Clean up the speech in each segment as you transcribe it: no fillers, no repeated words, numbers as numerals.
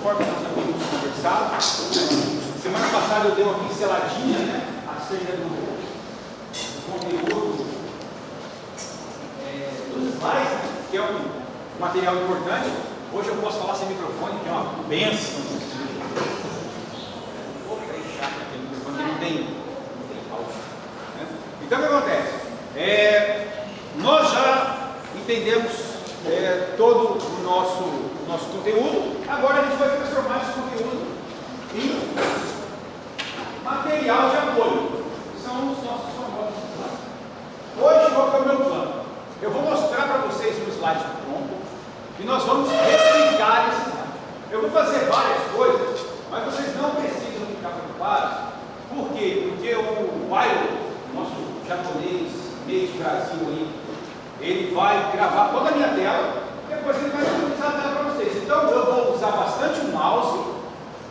conforme nós havíamos conversado, semana passada eu dei uma pinceladinha, né, acerca do conteúdo dos slides, que é um material importante. Hoje eu posso falar sem microfone, que é uma bênção. Aquele microfone não tem áudio, né? Então o que acontece? Nós já entendemos todo o nosso conteúdo. Agora a gente vai transformar esse conteúdo em material de apoio, que são os nossos famosos slides. Hoje, qual que é o meu plano? Eu vou mostrar para vocês um slide pronto e nós vamos replicar esse slide. Eu vou fazer várias coisas, mas vocês não precisam ficar preocupados. Por quê? Porque o Baio, nosso japonês, meio de Brasil aí, ele vai gravar toda a minha tela, depois ele vai utilizar a tela para vocês. Então eu vou usar bastante o mouse,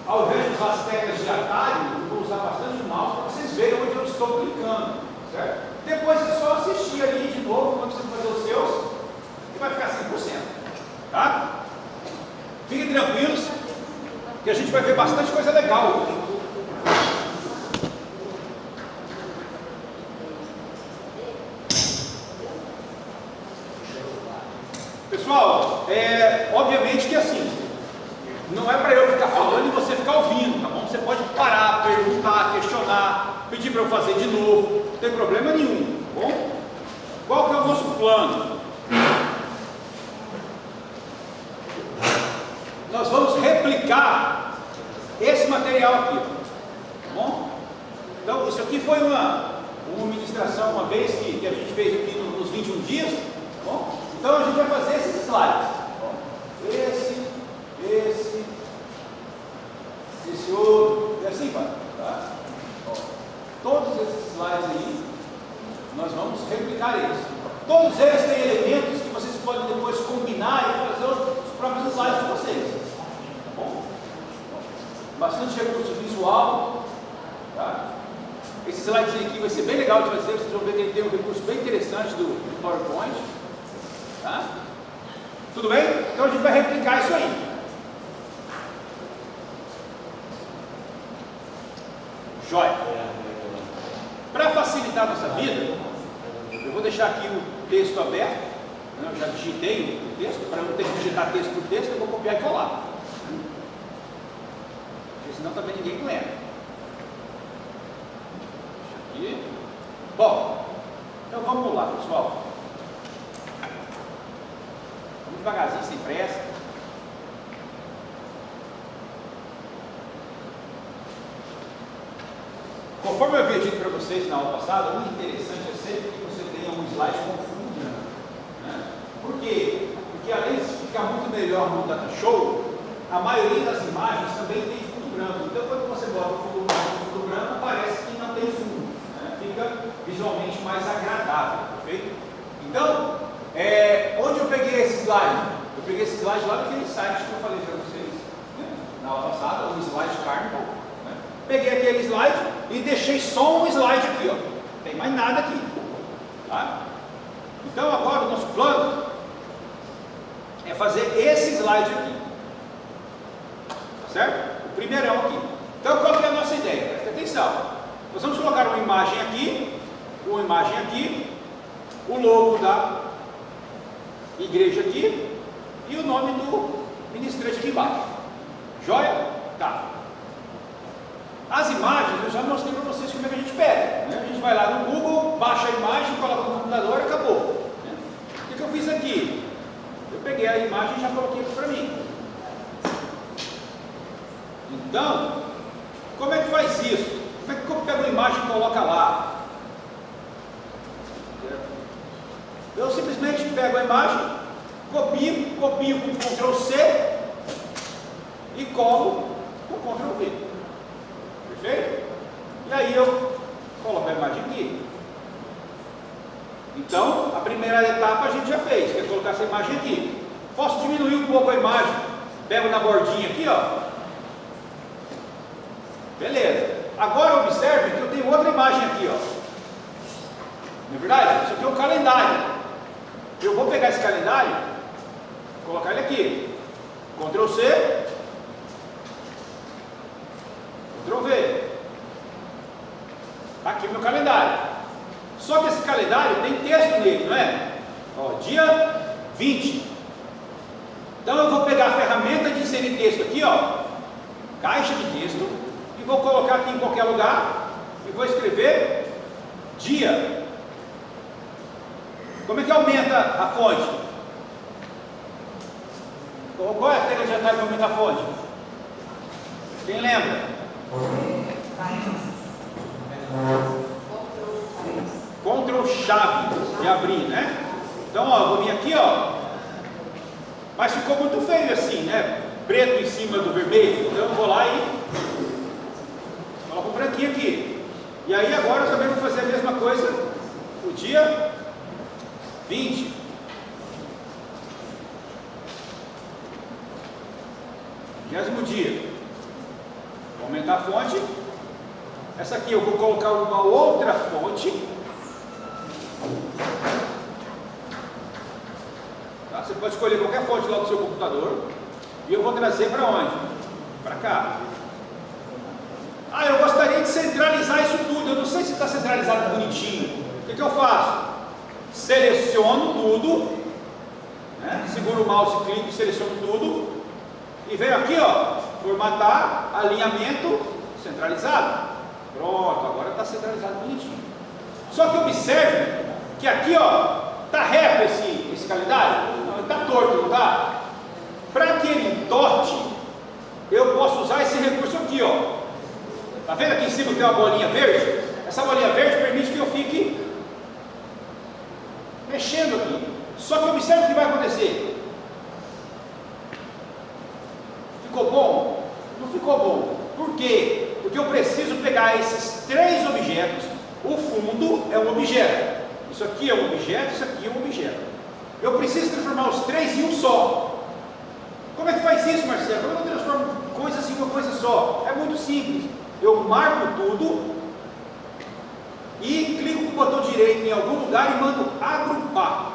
ao invés de usar as teclas de atalho, eu vou usar bastante o mouse para vocês verem onde eu estou clicando, certo? Depois é só assistir ali de novo, quando você fazer os seus, e vai ficar 100%, tá? Fiquem tranquilos, que a gente vai ver bastante coisa legal hoje. Pessoal, obviamente que assim, não é para eu ficar falando e você ficar ouvindo, tá bom? Você pode parar, perguntar, questionar, pedir para eu fazer de novo, não tem problema nenhum, tá bom? Qual que é o nosso plano? Nós vamos replicar esse material aqui, tá bom? Então, isso aqui foi uma ministração uma vez que a gente fez aqui nos 21 dias, tá bom? Então a gente vai fazer esses slides. Esse outro, e assim vai. Tá? Todos esses slides aí, nós vamos replicar eles. Todos eles têm elementos que vocês podem depois combinar e fazer os próprios slides de vocês. Tá bom? Bastante recurso visual. Tá? Esse slide aqui vai ser bem legal de fazer. Vocês vão ver que ele tem um recurso bem interessante do PowerPoint. Tá? Tudo bem? Então a gente vai replicar isso aí. Jóia. Para facilitar a nossa vida, eu vou deixar aqui o texto aberto. Eu já digitei o texto. Para não ter que digitar texto por texto, eu vou copiar e colar. Porque senão também ninguém conhece. Deixa aqui. Bom, então vamos lá, pessoal. Devagarzinho, sem pressa. Conforme eu havia dito para vocês na aula passada, o interessante é sempre que você tenha um slide com fundo branco, né? Por quê? Porque além de ficar muito melhor no data show, a maioria das imagens também tem fundo branco. Então quando você bota o fundo branco, parece que não tem fundo, né? Fica visualmente mais agradável, perfeito? Então, onde eu peguei esse slide? Eu peguei esse slide lá daquele site que eu falei para vocês, né, na aula passada, o Slide Carnival, né? Peguei aquele slide e deixei só um slide aqui, ó. Não tem mais nada aqui, tá? Então agora o nosso plano é fazer esse slide aqui, tá certo? O primeirão aqui. Então qual que é a nossa ideia? Presta atenção. Nós vamos colocar uma imagem aqui, o logo da igreja aqui e o nome do ministrante aqui embaixo. Joia? Tá. As imagens eu já mostrei para vocês como é que a gente pega, né? A gente vai lá no Google, baixa a imagem, coloca no computador e acabou, né? O que eu fiz aqui? Eu peguei a imagem e já coloquei aqui para mim. Então, como é que faz isso? Como é que eu pego a imagem e coloco lá? Eu simplesmente pego a imagem, copio com Ctrl C e colo com Ctrl V. Perfeito? E aí eu coloco a imagem aqui. Então, a primeira etapa a gente já fez, que é colocar essa imagem aqui. Posso diminuir um pouco a imagem, pego na bordinha aqui, ó. Beleza. Agora observe que eu tenho outra imagem aqui, ó. Não é verdade? Isso aqui é um calendário. Eu vou pegar esse calendário, colocar ele aqui, Ctrl C meu calendário. Só que esse calendário tem texto nele, não é? Ó, dia 20. Então eu vou pegar a ferramenta de inserir texto aqui, ó, caixa de texto, e vou colocar aqui em qualquer lugar e vou escrever dia. Como é que aumenta a fonte? Qual é a tecla de atalho que aumenta a fonte? Quem lembra? Ctrl chave de abrir, né? Então, ó, eu vou vir aqui, ó. Mas ficou muito feio assim, né? Preto em cima do vermelho. Então eu vou lá e coloco um branquinho aqui. E aí agora eu também vou fazer a mesma coisa o dia 20. Vigésimo dia. Vou aumentar a fonte. Essa aqui eu vou colocar uma outra fonte. Tá? Você pode escolher qualquer fonte lá do seu computador. E eu vou trazer para onde? Para cá. Ah, eu gostaria de centralizar isso tudo. Eu não sei se está centralizado bonitinho. O que eu faço? Seleciono tudo, né? Seguro o mouse, clico, seleciono tudo. E venho aqui, ó, formatar, alinhamento centralizado. Pronto, agora está centralizado bonitinho. Só que observe que aqui, ó, está reto esse calendário. Não, está torto, não está? Para que ele entorte, eu posso usar esse recurso aqui, ó. Tá vendo aqui em cima que tem uma bolinha verde? Essa bolinha verde permite que eu fique mexendo aqui. Só que observe o que vai acontecer. Ficou bom? Não ficou bom. Por quê? Porque eu preciso pegar esses três objetos. O fundo é um objeto. Isso aqui é um objeto, isso aqui é um objeto. Eu preciso transformar os três em um só. Como é que faz isso, Marcelo? Como eu transformo coisas em uma coisa só? É muito simples. Eu marco tudo e clico com o botão direito em algum lugar e mando agrupar.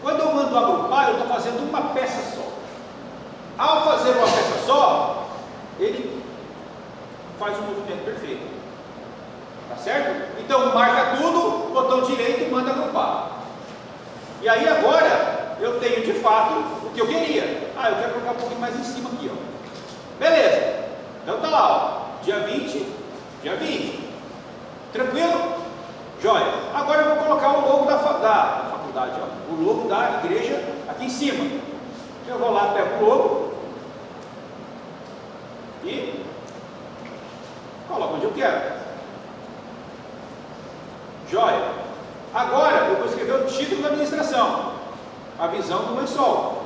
Quando eu mando agrupar, eu estou fazendo uma peça só. Ao fazer uma peça só, ele faz um movimento perfeito. Tá certo? Então marca tudo, botão direito e manda agrupar. E aí agora eu tenho de fato o que eu queria. Ah, eu quero colocar um pouquinho mais em cima aqui, ó. Beleza. Então tá lá, ó. Dia 20, dia 20. Tranquilo? Jóia. Agora eu vou colocar o logo da faculdade, ó. O logo da igreja aqui em cima. Eu vou lá, pego o logo e coloco onde eu quero. Jóia. Agora eu vou escrever o título da administração. A visão do lençol.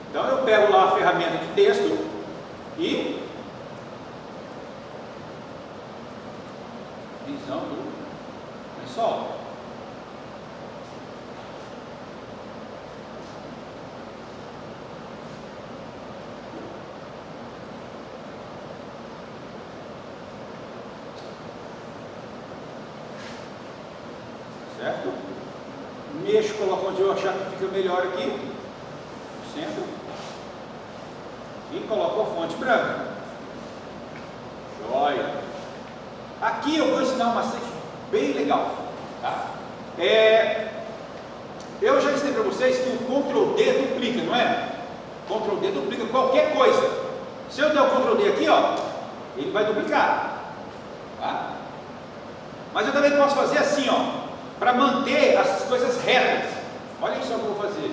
Então eu pego lá a ferramenta de texto e visão do lençol. Certo? Mexo, coloco onde eu achar que fica melhor aqui, no centro, e coloco a fonte branca. Joia! Aqui eu vou ensinar um macete bem legal. Tá? Eu já ensinei para vocês que o Ctrl D duplica, não é? Ctrl D duplica qualquer coisa. Se eu der o Ctrl D aqui, ó, ele vai duplicar. Tá? Mas eu também posso fazer assim, ó, para manter as coisas retas. Olha só o que eu vou fazer.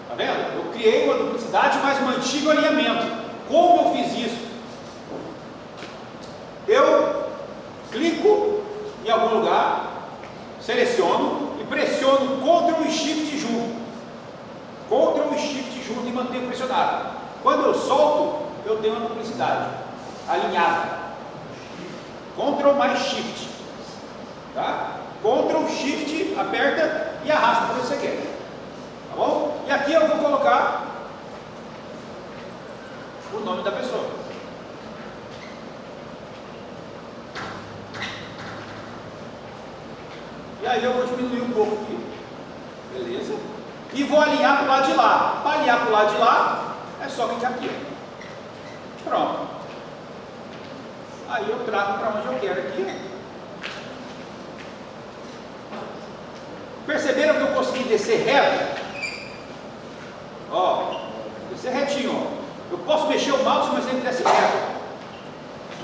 Tá vendo? Eu criei uma duplicidade, mas mantive o alinhamento. Como eu fiz isso? Eu clico em algum lugar, seleciono e pressiono Ctrl e Shift junto. Ctrl e Shift junto e mantenho pressionado. Quando eu solto, eu tenho uma duplicidade alinhada. Ctrl mais Shift. Tá? Ctrl, Shift, aperta e arrasta para onde você quer. Tá bom? E aqui eu vou colocar o nome da pessoa. E aí eu vou diminuir um pouco aqui. Beleza? E vou alinhar para o lado de lá. Para alinhar para o lado de lá, é É só clicar aqui. Pronto. Aí eu trago para onde eu quero aqui. Perceberam que eu consegui descer reto? Ó, descer retinho, ó. Eu posso mexer o mouse, mas ele desce reto.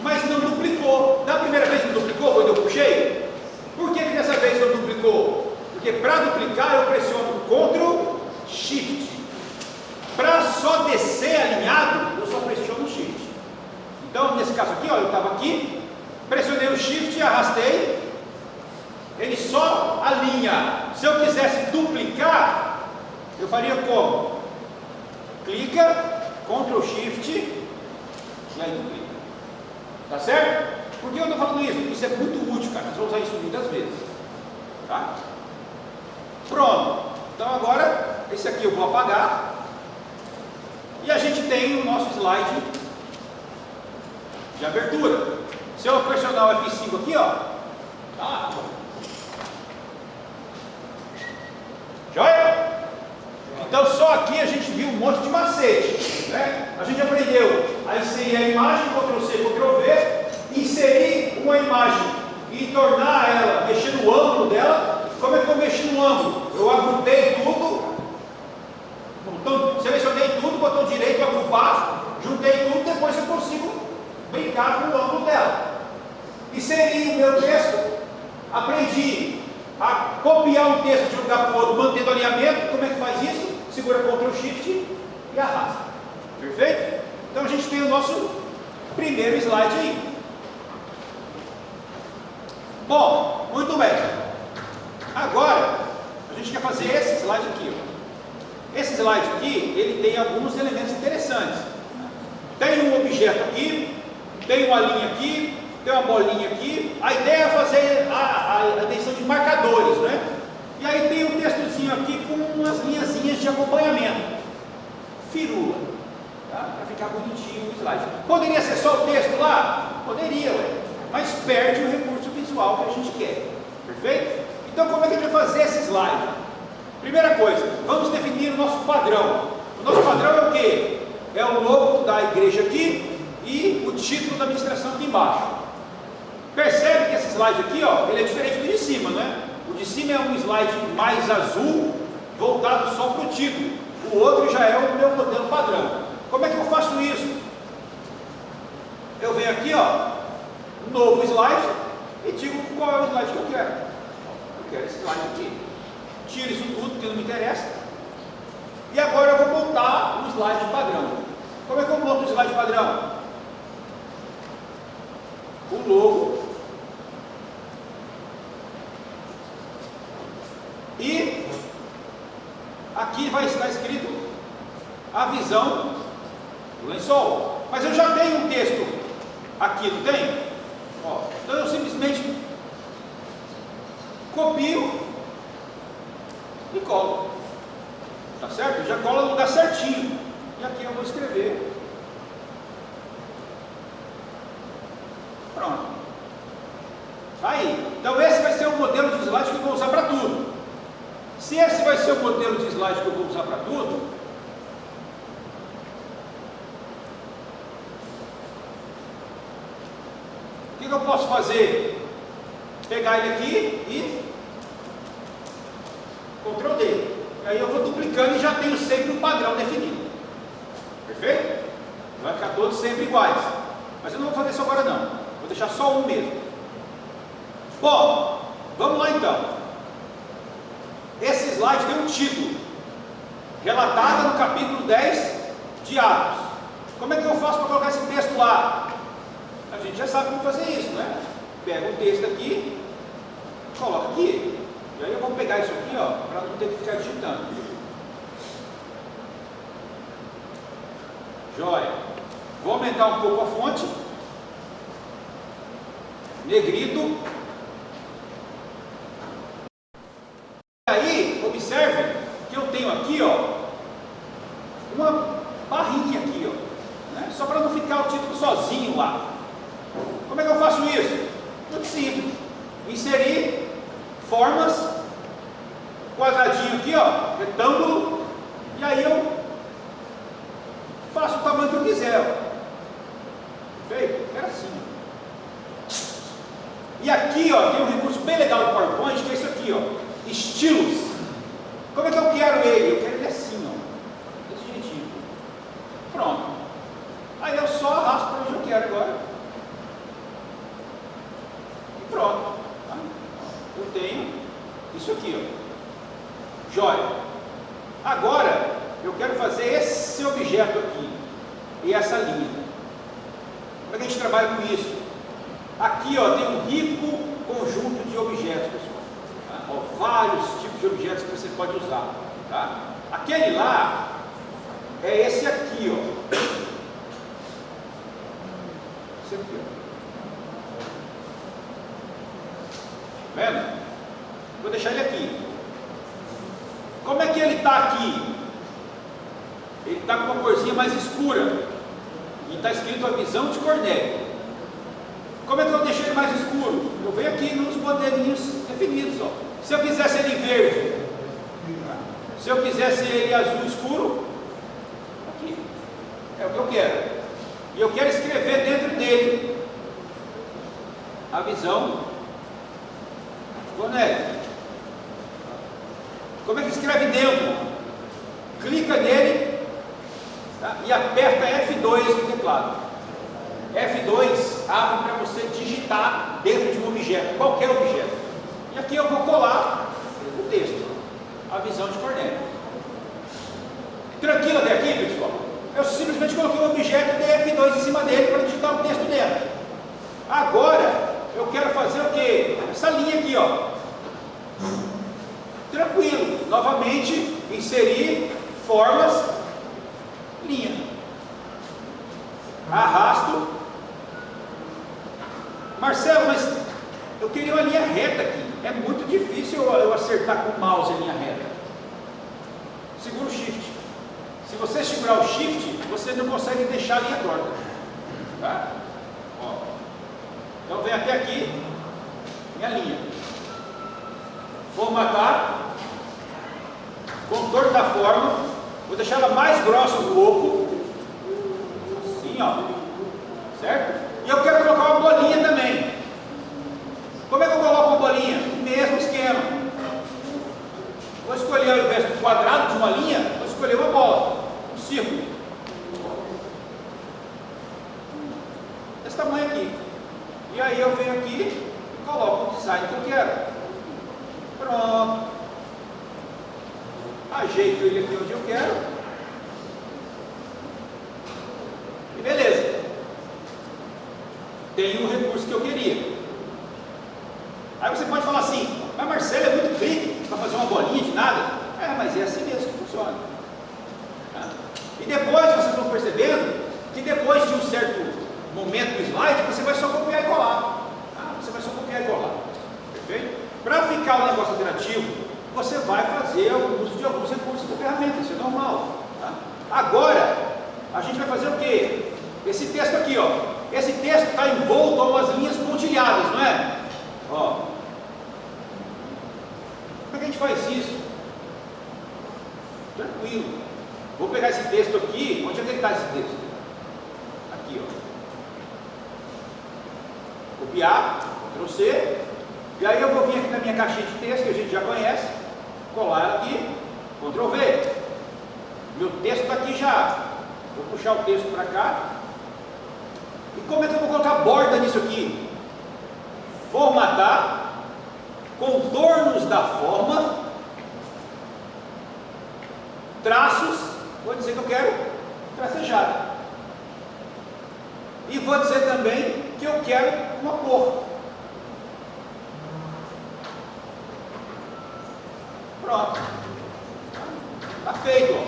Mas não duplicou. Da primeira vez que duplicou, quando eu puxei? Por que dessa vez não duplicou? Porque para duplicar eu pressiono Ctrl Shift. Para só descer alinhado, eu só pressiono Shift. Então, nesse caso aqui, ó, eu estava aqui, pressionei o Shift e arrastei, ele só alinha. Se eu quisesse duplicar, eu faria como? Clica, Ctrl Shift, e aí duplica. Tá certo? Por que eu estou falando isso? Porque isso é muito útil, cara. Vocês vão usar isso muitas vezes. Tá? Pronto. Então agora, esse aqui eu vou apagar. E a gente tem o nosso slide de abertura. Se eu pressionar o F5 aqui, ó. Tá. Joia? Então só aqui a gente viu um monte de macete, né? A gente aprendeu a inserir a imagem, Ctrl+C, Ctrl+V, inserir uma imagem e tornar ela, mexer no ângulo dela. Como é que eu mexo no ângulo? Eu agrupei tudo, então, selecionei tudo, botão direito, agrupar, juntei tudo, depois eu consigo brincar com o ângulo dela. Inseri o meu texto, aprendi a copiar um texto de um lugar para o outro, mantendo alinhamento. Como é que faz isso? Segura Ctrl Shift e arrasta. Perfeito? Então a gente tem o nosso primeiro slide aí. Bom, muito bem. Agora a gente quer fazer esse slide aqui, ó. Esse slide aqui, ele tem alguns elementos interessantes. Tem um objeto aqui, tem uma linha aqui, tem uma bolinha aqui. A ideia é fazer a adição de marcadores, né? E aí tem um textozinho aqui com umas linhazinhas de acompanhamento. Firula, tá? Para ficar bonitinho o slide. Poderia ser só o texto lá? Poderia, ué. Mas perde o recurso visual que a gente quer. Perfeito? Então como é que a gente vai fazer esse slide? Primeira coisa, vamos definir o nosso padrão. O nosso padrão é o quê? É o logo da igreja aqui e o título da administração aqui embaixo. Percebe que esse slide aqui, ó, ele é diferente do de cima, né? O de cima é um slide mais azul, voltado só para o título. O outro já é o meu modelo padrão. Como é que eu faço isso? Eu venho aqui, ó, novo slide, e digo qual é o slide que eu quero. Eu quero esse slide aqui. Tiro isso tudo que não me interessa. E agora eu vou montar o slide padrão. Como é que eu monto o slide padrão? O logo. E aqui vai estar escrito a visão do lençol. Mas eu já tenho um texto aqui, não tem? Ó, então eu simplesmente copio e colo. Tá certo? Eu já colo no lugar certinho. E aqui eu vou escrever. Pronto. Aí. Então esse vai ser o modelo de slide que eu vou usar para tudo. Se esse vai ser o modelo de slide que eu vou usar para tudo, o que eu posso fazer? Pegar ele aqui e Ctrl D. Aí eu vou duplicando e já tenho sempre um padrão definido. Perfeito? Vai ficar todos sempre iguais. Mas eu não vou fazer isso agora não. Vou deixar só um mesmo. Bom, vamos lá então. Esse slide tem um título. Relatada no capítulo 10 de Atos. Como é que eu faço para colocar esse texto lá? A gente já sabe como fazer isso, né? Pega o texto aqui, coloca aqui. E aí eu vou pegar isso aqui, ó, para não ter que ficar digitando. Joia. Vou aumentar um pouco a fonte. Negrito. Aí, observe que eu tenho aqui, ó, uma barrinha aqui, ó, né? Só para não ficar o título sozinho lá. Como é que eu faço isso? Muito simples. Inserir formas, quadradinho aqui, ó, retângulo, e aí eu faço o tamanho que eu quiser. Perfeito? É assim. E aqui, ó, tem um recurso bem legal do PowerPoint, que é isso aqui, ó, estilos. Como é que eu quero ele? Eu quero ele assim, ó, desse jeitinho. Pronto. Aí eu só arrasto para onde eu quero agora. E pronto. Tá? Eu tenho isso aqui, ó. Joia. Agora, eu quero fazer esse objeto aqui e essa linha. Como é que a gente trabalha com isso? Aqui, ó, tem um rico conjunto de objetos, pessoal. Tá? Ó, vários tipos de objetos que você pode usar. Tá? Aquele lá é esse aqui, ó. Esse aqui, ó. Tá vendo? Vou deixar ele aqui. Como é que ele está aqui? Ele está com uma corzinha mais escura. E está escrito a visão de Cornélio. Como é que eu deixo ele mais escuro? Eu venho aqui nos modelinhos definidos. Ó. Se eu quisesse ele verde, se eu quisesse ele azul escuro, aqui. É o que eu quero. E eu quero escrever dentro dele a visão de Cornélio. Como é que escreve dentro? Clica nele, tá? E aperta F2 no teclado. F2 abre para você digitar dentro de um objeto, qualquer objeto. E aqui eu vou colar o texto, a visão de Cornélio. Tranquilo até aqui, pessoal? Eu simplesmente coloquei um objeto e dei F2 em cima dele para digitar o texto dentro. Agora, eu quero fazer o quê? Essa linha aqui, ó. Tranquilo. Novamente, inserir formas, linha. Arrasto. Marcelo, mas eu queria uma linha reta aqui. É muito difícil eu acertar com o mouse a linha reta. Segura o Shift. Se você segurar o Shift, você não consegue deixar a linha torta. Tá? Ó. Então vem até aqui, minha linha. Formatar. Contorno da forma. Vou deixar ela mais grossa um pouco. Assim, ó. Certo? E eu quero colocar uma bolinha também. Como é que eu coloco uma bolinha? Mesmo esquema. Vou escolher, ao invés do quadrado de uma linha, vou escolher uma bola, um círculo. Desse tamanho aqui. E aí eu venho aqui e coloco o design que eu quero. Pronto. Ajeito ele aqui onde eu quero. E beleza. Tem o recurso que eu queria. Aí você pode falar assim, mas Marcelo é muito clique para fazer uma bolinha de nada. É, mas é assim mesmo que funciona. Tá? E depois vocês vão percebendo que depois de um certo momento do slide, você vai só copiar e colar. Tá? Você vai só copiar e colar. Perfeito? Para ficar o negócio interativo, você vai fazer o uso de alguns recursos da ferramenta, isso é normal. Tá? Agora, a gente vai fazer o quê? Esse texto aqui, ó. Esse texto está envolto a umas linhas pontilhadas, não é? Ó. Como é que a gente faz isso? Tranquilo. Vou pegar esse texto aqui. Onde é que ele está esse texto? Aqui, ó. Copiar, Ctrl+C. E aí eu vou vir aqui na minha caixinha de texto, que a gente já conhece. Colar ela aqui. Ctrl+V. Meu texto está aqui já. Vou puxar o texto para cá. E como é que eu vou colocar borda nisso aqui? Formatar. Contornos da forma. Traços. Vou dizer que eu quero tracejada. E vou dizer também que eu quero uma cor. Pronto. Está feito, ó.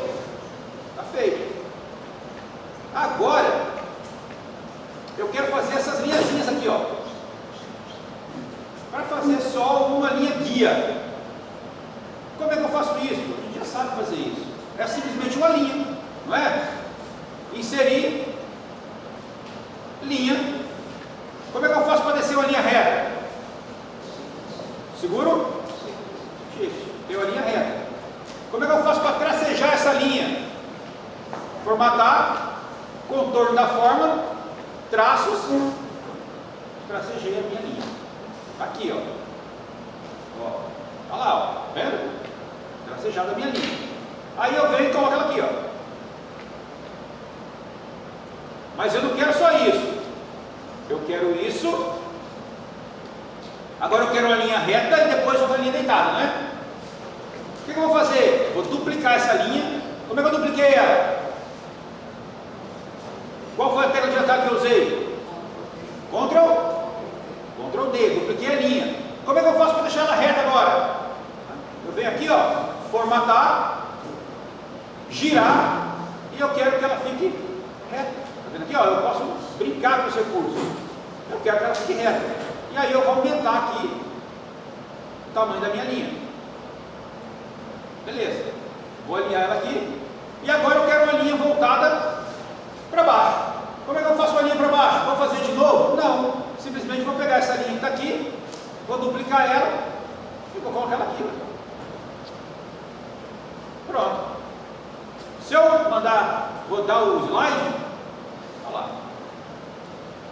Está feito. Agora, eu quero fazer essas linhazinhas aqui, ó. Para fazer só uma linha guia. Como é que eu faço isso? A gente já sabe fazer isso. É simplesmente uma linha, não é? Inserir linha. Como é que eu faço para descer uma linha reta? Seguro? Shift. Tem uma linha reta. Como é que eu faço para tracejar essa linha? Formatar, contorno da forma, traços, tracejei a minha linha. Aqui, ó. Olha lá, ó. Tá vendo? Tracejada a minha linha. Aí eu venho e coloco ela aqui, ó. Mas eu não quero só isso. Eu quero isso. Agora eu quero uma linha reta e depois outra linha deitada, né? O que eu vou fazer? Vou duplicar essa linha. Como é que eu dupliquei ela? Qual foi a tecla de atalho que eu usei? Ctrl D, dupliquei a linha. Como é que eu faço para deixar ela reta agora? Eu venho aqui, ó, formatar, girar, e eu quero que ela fique reta. Tá vendo aqui, ó? Eu posso brincar com esse recurso. Eu quero que ela fique reta. E aí eu vou aumentar aqui o tamanho da minha linha. Beleza. Vou alinhar ela aqui. E agora eu quero uma linha voltada para baixo. Como é que eu faço uma linha para baixo? Vou fazer de novo? Não. Simplesmente vou pegar essa linha que está aqui, vou duplicar ela e vou colocar ela aqui. Pronto. Se eu mandar rodar o slide, olha lá.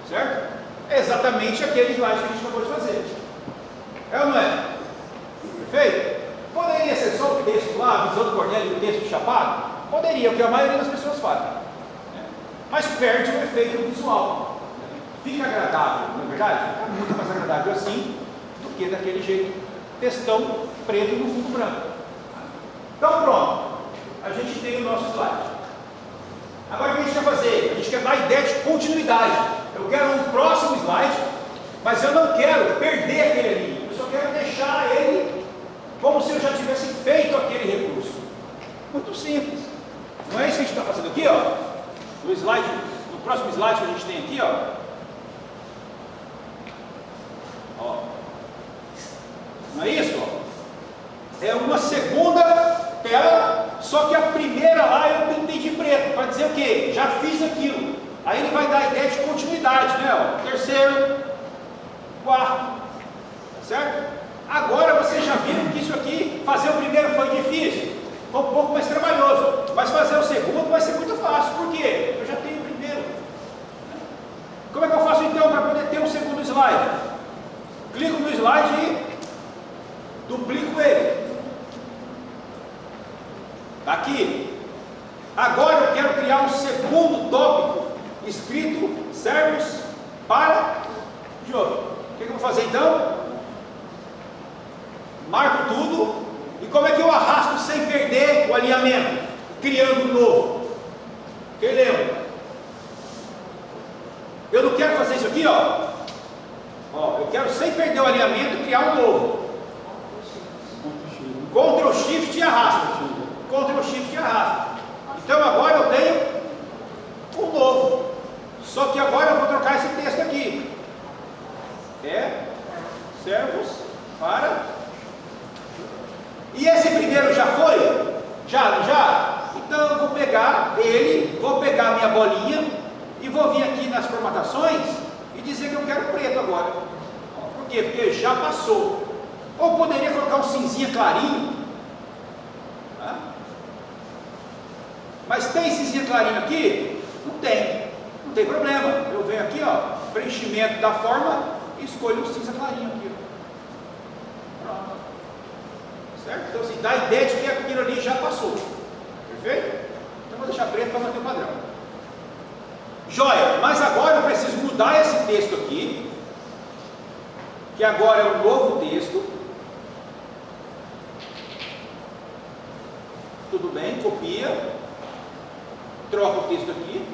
Certo? É exatamente aquele slide que a gente acabou de fazer. É ou não é? Perfeito? Poderia ser só o texto lá, a visão do Cornélio e o texto chapado? Poderia, o que a maioria das pessoas fazem. Mas perde o efeito visual. Fica agradável, não é verdade? Fica muito mais agradável assim do que daquele jeito, textão preto no fundo branco. Então pronto, a gente tem o nosso slide. Agora o que a gente quer fazer? A gente quer dar a ideia de continuidade. Eu quero um próximo slide, mas eu não quero perder aquele ali. Eu só quero deixar ele como se eu já tivesse feito aquele recurso. Muito simples. Não é isso que a gente está fazendo aqui, ó? No próximo slide que a gente tem aqui, ó. Não é isso? Ó? É uma segunda tela, só que a primeira lá eu pintei de preto, para dizer o quê? Já fiz aquilo. Aí ele vai dar a ideia de continuidade, né? Ó, terceiro, quarto, certo? Agora vocês já viram que isso aqui, fazer o primeiro foi difícil, foi um pouco mais trabalhoso, mas fazer o segundo vai ser muito fácil. Por quê? Eu já tenho o primeiro. Como é que eu faço então para poder ter um segundo slide? Clico no slide e duplico ele. Aqui. Agora eu quero criar um segundo tópico escrito servos para jogo. O que eu vou fazer então? Marco tudo. E como é que eu arrasto sem perder o alinhamento? Criando um novo. Quem lembra? Eu não quero fazer isso aqui, ó. Eu quero sem perder o alinhamento criar um novo. Ctrl Shift e arrasta. Ctrl Shift e arrasta. Então agora eu tenho um novo. Só que agora eu vou trocar esse texto aqui. É servos para. E esse primeiro já foi? Já? Então eu vou pegar ele, vou pegar a minha bolinha e vou vir aqui nas formatações e dizer que eu quero preto agora. Por quê? Porque já passou. Ou poderia colocar um cinzinha clarinho. Tá? Mas tem cinzinha clarinho aqui? Não tem. Não tem problema. Eu venho aqui, ó, preenchimento da forma e escolho o cinza clarinho aqui. Pronto. Certo? Então assim, dá a ideia de que aquilo ali já passou. Perfeito? Então vou deixar preto para manter o padrão. Joia, mas agora eu preciso mudar esse texto aqui, que agora é um novo texto. Tudo bem, copia, troca o texto aqui.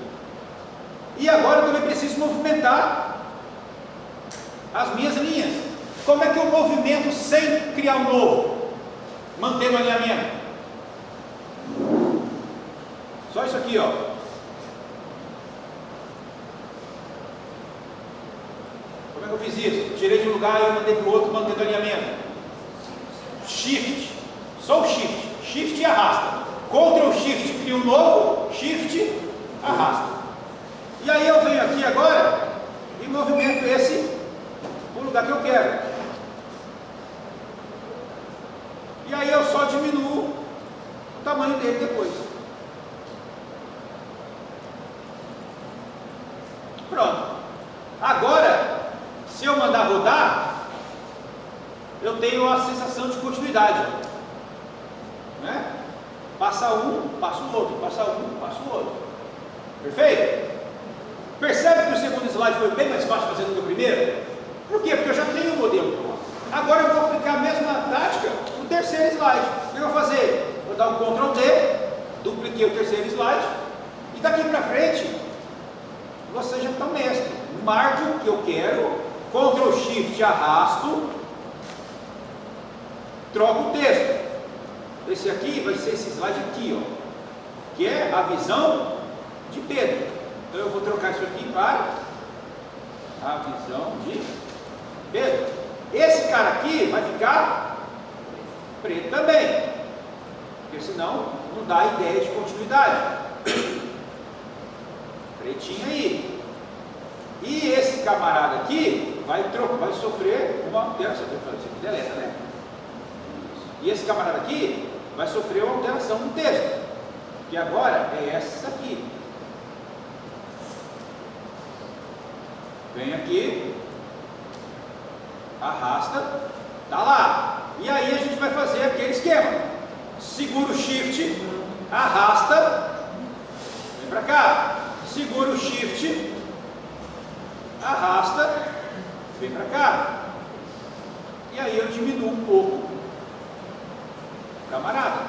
E agora eu também preciso movimentar as minhas linhas. Como é que eu movimento sem criar um novo? Mantendo o alinhamento. Só isso aqui, ó. Como é que eu fiz isso? Tirei de um lugar e mandei para o outro, mantendo o alinhamento. Shift. Só o Shift. Shift e arrasta. Ctrl Shift cria um novo. Shift, arrasta. E aí eu venho aqui agora e movimento esse para o lugar que eu quero. E aí eu só diminuo o tamanho dele depois. continuidade. Né? Passa um, passa o outro, passa um, passa o outro. Perfeito? Percebe que o segundo slide foi bem mais fácil fazer do que o primeiro? Por quê? Porque eu já tenho o modelo pronto. Agora eu vou aplicar a mesma tática no terceiro slide. O que eu vou fazer? Vou dar um Ctrl D, dupliquei o terceiro slide, e daqui para frente, você já está mestre. Marque o que eu quero, Ctrl Shift, arrasto, troco o texto. Esse aqui vai ser esse slide aqui, ó, que é a visão de Pedro. Então eu vou trocar isso aqui para a visão de Pedro. Esse cara aqui vai ficar preto também, porque senão não dá ideia de continuidade. Pretinho aí. E esse camarada aqui vai sofrer uma alteração. Você deleta, né? E esse camarada aqui vai sofrer uma alteração no texto, que agora é essa aqui. Vem aqui, arrasta, tá lá. E aí a gente vai fazer aquele esquema. Segura o Shift, arrasta, vem para cá. Segura o Shift, arrasta, vem para cá. E aí eu diminuo um pouco o camarada.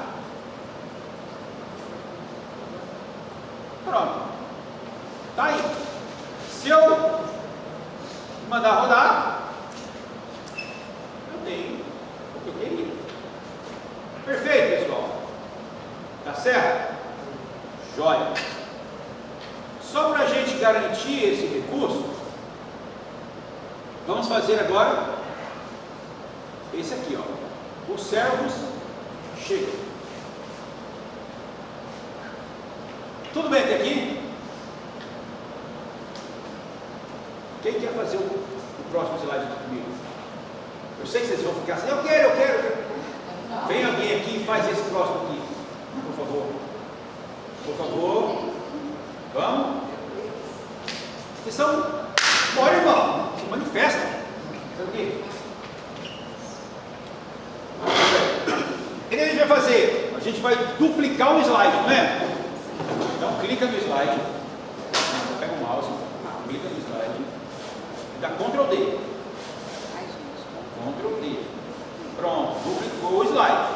Pronto. Tá aí. Se eu mandar rodar, eu tenho o que eu queria. Perfeito, pessoal. Tá certo? Jóia. Só para a gente garantir esse recurso, vamos fazer agora esse aqui, ó. Os servos chegam. Tudo bem até aqui? Quem quer fazer o próximo slide comigo? Eu sei que vocês vão ficar assim, eu quero. Vem alguém aqui e faz esse próximo aqui, por favor. Por favor. Vamos? Vocês são... Bora, irmão. Se manifesta. Sabe o quê? O que a gente vai fazer? A gente vai duplicar o slide, não é? Então clica no slide. Pega o mouse. Clica no slide. Dá Ctrl D. Ctrl D. Pronto, duplicou o slide.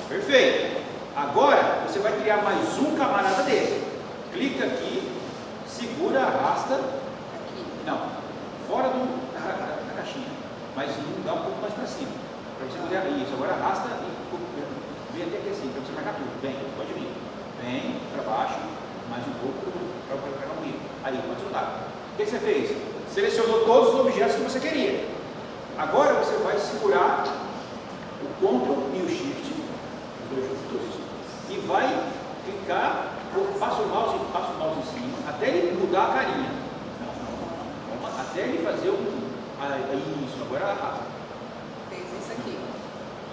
Perfeito. Agora você vai criar mais um camarada desse. Clica aqui, segura, arrasta. Não, fora da caixinha. Mas dá um pouco mais para cima. Para você poder. Isso, agora arrasta e vem até aqui assim, para você marcar tudo. Vem, pode vir. Vem para baixo, mais um pouco para pegar um livro. Aí, pode soltar. O que você fez? Selecionou todos os objetos que você queria. Agora você vai segurar o Ctrl e o Shift, os dois juntos, e vai clicar, passa o mouse em cima, até ele mudar a carinha. Até ele fazer isso, agora arrasta. Fez isso aqui.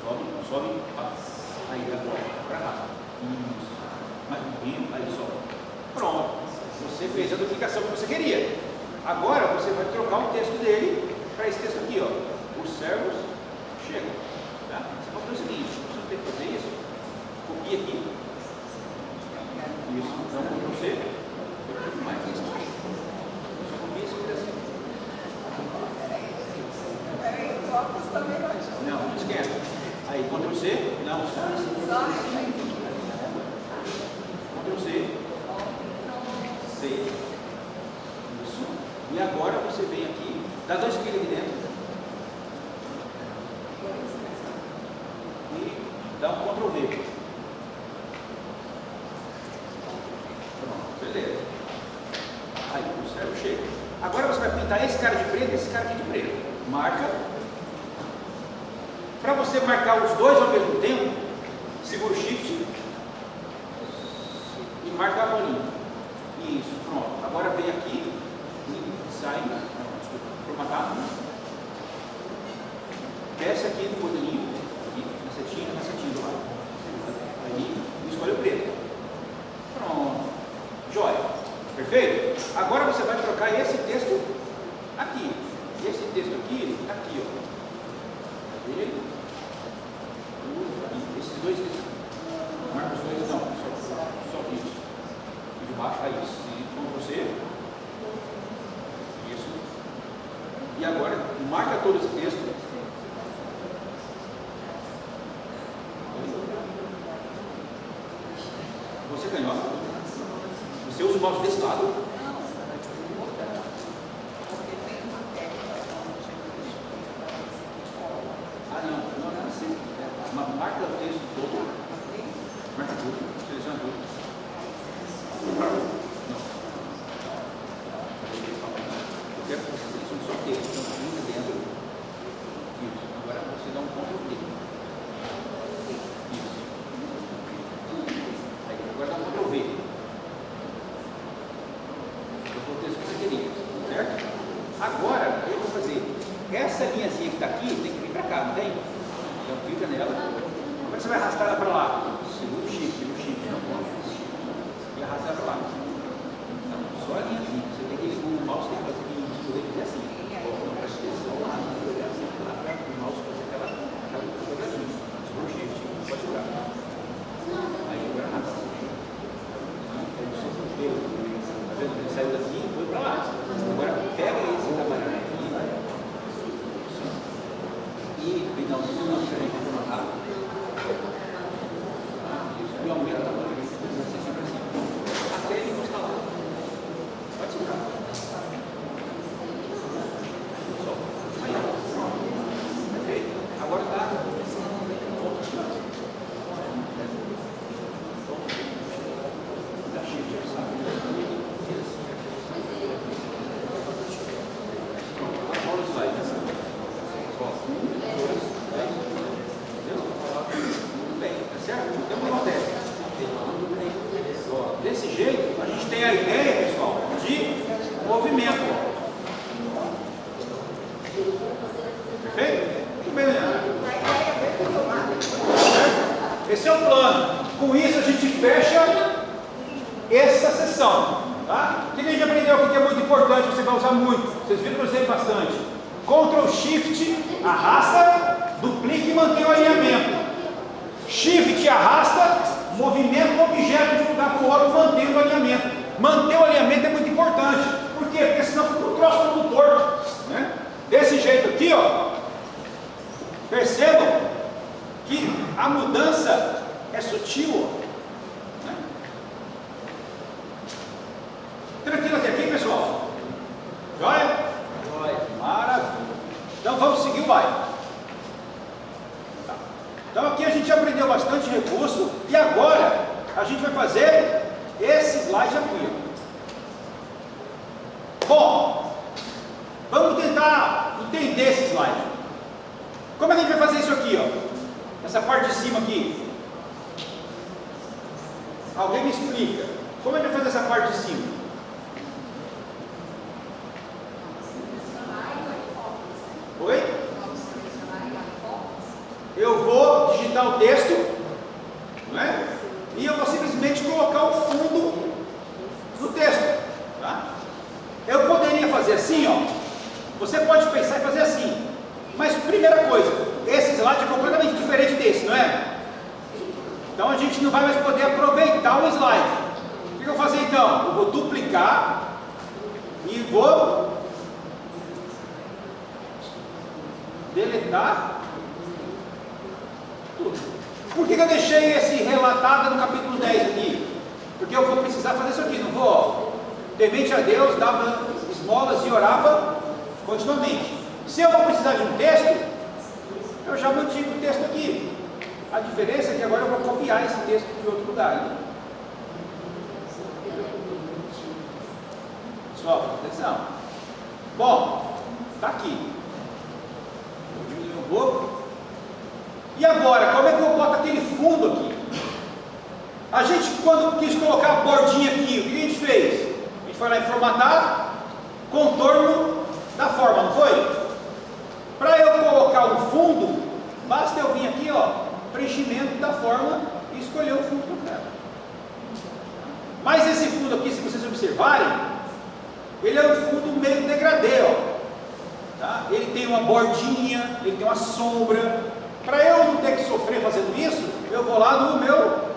Sobe, aí agora arrasta. Isso. Mais um pouquinho, aí sobe. Pronto. Você fez a duplicação que você queria. Agora você vai trocar o texto dele para esse texto aqui, ó. Os servos chegam. Tá? Você pode fazer o seguinte, você não tem que fazer isso. Copia aqui. Isso, então Ctrl C. Mais isso. Só copia esse pedacinho. Peraí, o óculos também não ajuda. Não, esquece. Aí Ctrl C. Não, só isso. Ctrl C. Save. Isso. E agora você vem aqui, dá 2 cliques aqui dentro. E dá um Ctrl V. Pronto, beleza. Aí o servo chega. Agora você vai pintar esse cara de preto e esse cara aqui de preto. Marca. Para você marcar os dois ao mesmo tempo, segura o Shift e marca a bolinha. Isso, pronto. Agora vem aqui e sai. Não, desculpa, formatar. Desce aqui no modelinho, aqui, na setinha lá. Aí, escolhe o preto. Pronto. Jóia. Perfeito? Agora você vai trocar esse texto aqui. E esse texto aqui, ó. Cadê ele? Você ganhou? Você usa o mouse desse lado? Não, porque tem uma técnica onde Ah, não é assim. Marca o texto todo. Marca tudo. Seleciona tudo. Não. Eu quero que você selecione só o texto. Então, clica dentro. Isso. Agora você dá um Ctrl V. Isso. Aí, agora dá um Ctrl V. O texto que você queria. Certo? Agora, eu vou fazer essa linhazinha que está aqui, tem que vir para cá, não tem? Então, clica nela. Agora você vai arrastar ela para lá. Segura o shift, não pode. E arrasta ela para lá. Então, só a linhazinha. Você tem que ir com o mouse, tem que fazer assim. Não presta atenção lá. O mouse fazer aquela quadradinha. Segura o shift, pode segurar. Aí agora arrasta. Então, você não vê. Tá vendo? Ele saiu daqui e foi para lá. Agora pega esse trabalhador aqui. E não, não será de forma rápida. E aumenta o tamanho desse sempre assim. Até ele encostar lá. Pode segurar. Só. Aí, ó. Perfeito. Agora está. Dá shift, sabe? Olha o slide. Muito bem, tá certo? Tem uma matéria. Desse jeito, a gente tem a ideia, pessoal, de movimento. Perfeito? Muito bem, Leandro. Esse é o plano. Com isso, a gente fecha essa sessão. Tá? O que a gente aprendeu aqui que é muito importante, você vai usar muito. Vocês viram que eu usei bastante. Ctrl Shift, arrasta, duplica e mantém o alinhamento. Shift, arrasta, movimento o objeto de um lugar para o outro, mantendo o alinhamento. Manter o alinhamento é muito importante. Por quê? Porque senão fica um troço todo torto. Né? Desse jeito aqui, ó. Percebam que a mudança é sutil. Ó. Né? Tranquilo até aqui, pessoal? Joia? Maravilha. Então vamos seguir o baile. Tá. Então aqui a gente aprendeu bastante recurso e agora a gente vai fazer esse slide aqui. Bom, vamos tentar entender esse slide. Como é que a gente vai fazer isso aqui, ó? Essa parte de cima aqui. Alguém me explica. Como é que a gente vai fazer essa parte de cima? Oi? Eu vou digitar o texto, não é? E eu vou simplesmente colocar o fundo no texto, tá? Eu poderia fazer assim, ó. Você pode pensar em fazer assim. Mas primeira coisa, esse slide é completamente diferente desse, não é? Então a gente não vai mais poder aproveitar o slide. O que eu vou fazer então? Eu vou duplicar e vou deletar tudo. Por que eu deixei esse relatado no capítulo 10 aqui? Porque eu vou precisar fazer isso aqui, não vou? Temente a Deus, dava esmolas e orava continuamente. Se eu vou precisar de um texto, eu já mantive o texto aqui. A diferença é que agora eu vou copiar esse texto de outro lugar. Né? Pessoal, presta atenção. Bom, está aqui. Vou diminuir um pouco. E agora, como é que eu boto aquele fundo aqui? A gente, quando quis colocar a bordinha aqui, o que a gente fez? A gente foi lá em formatar, contorno da forma, não foi? Para eu colocar um fundo, basta eu vir aqui, ó, preenchimento da forma e escolher o fundo que eu quero. Mas esse fundo aqui, se vocês observarem, ele é um fundo meio degradê, ó. Tá? Ele tem uma bordinha, ele tem uma sombra. Para eu não ter que sofrer fazendo isso, eu vou lá no meu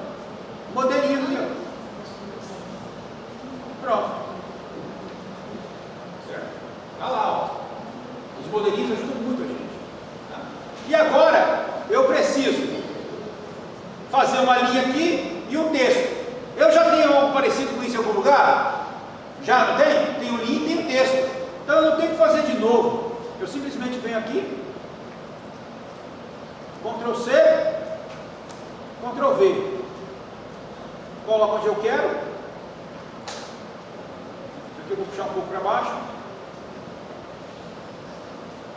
modelinho aqui, ó. Pronto. Certo? Olha lá, ó. Os modelinhos ajudam muito a gente. Tá? E agora, eu preciso fazer uma linha aqui e um texto. Eu já tenho algo parecido com isso em algum lugar? Já não tem? Tem o link e tem o texto. Então eu não tenho que fazer de novo. Eu simplesmente venho aqui, Ctrl C, Ctrl V. Coloco onde eu quero. Aqui eu vou puxar um pouco para baixo.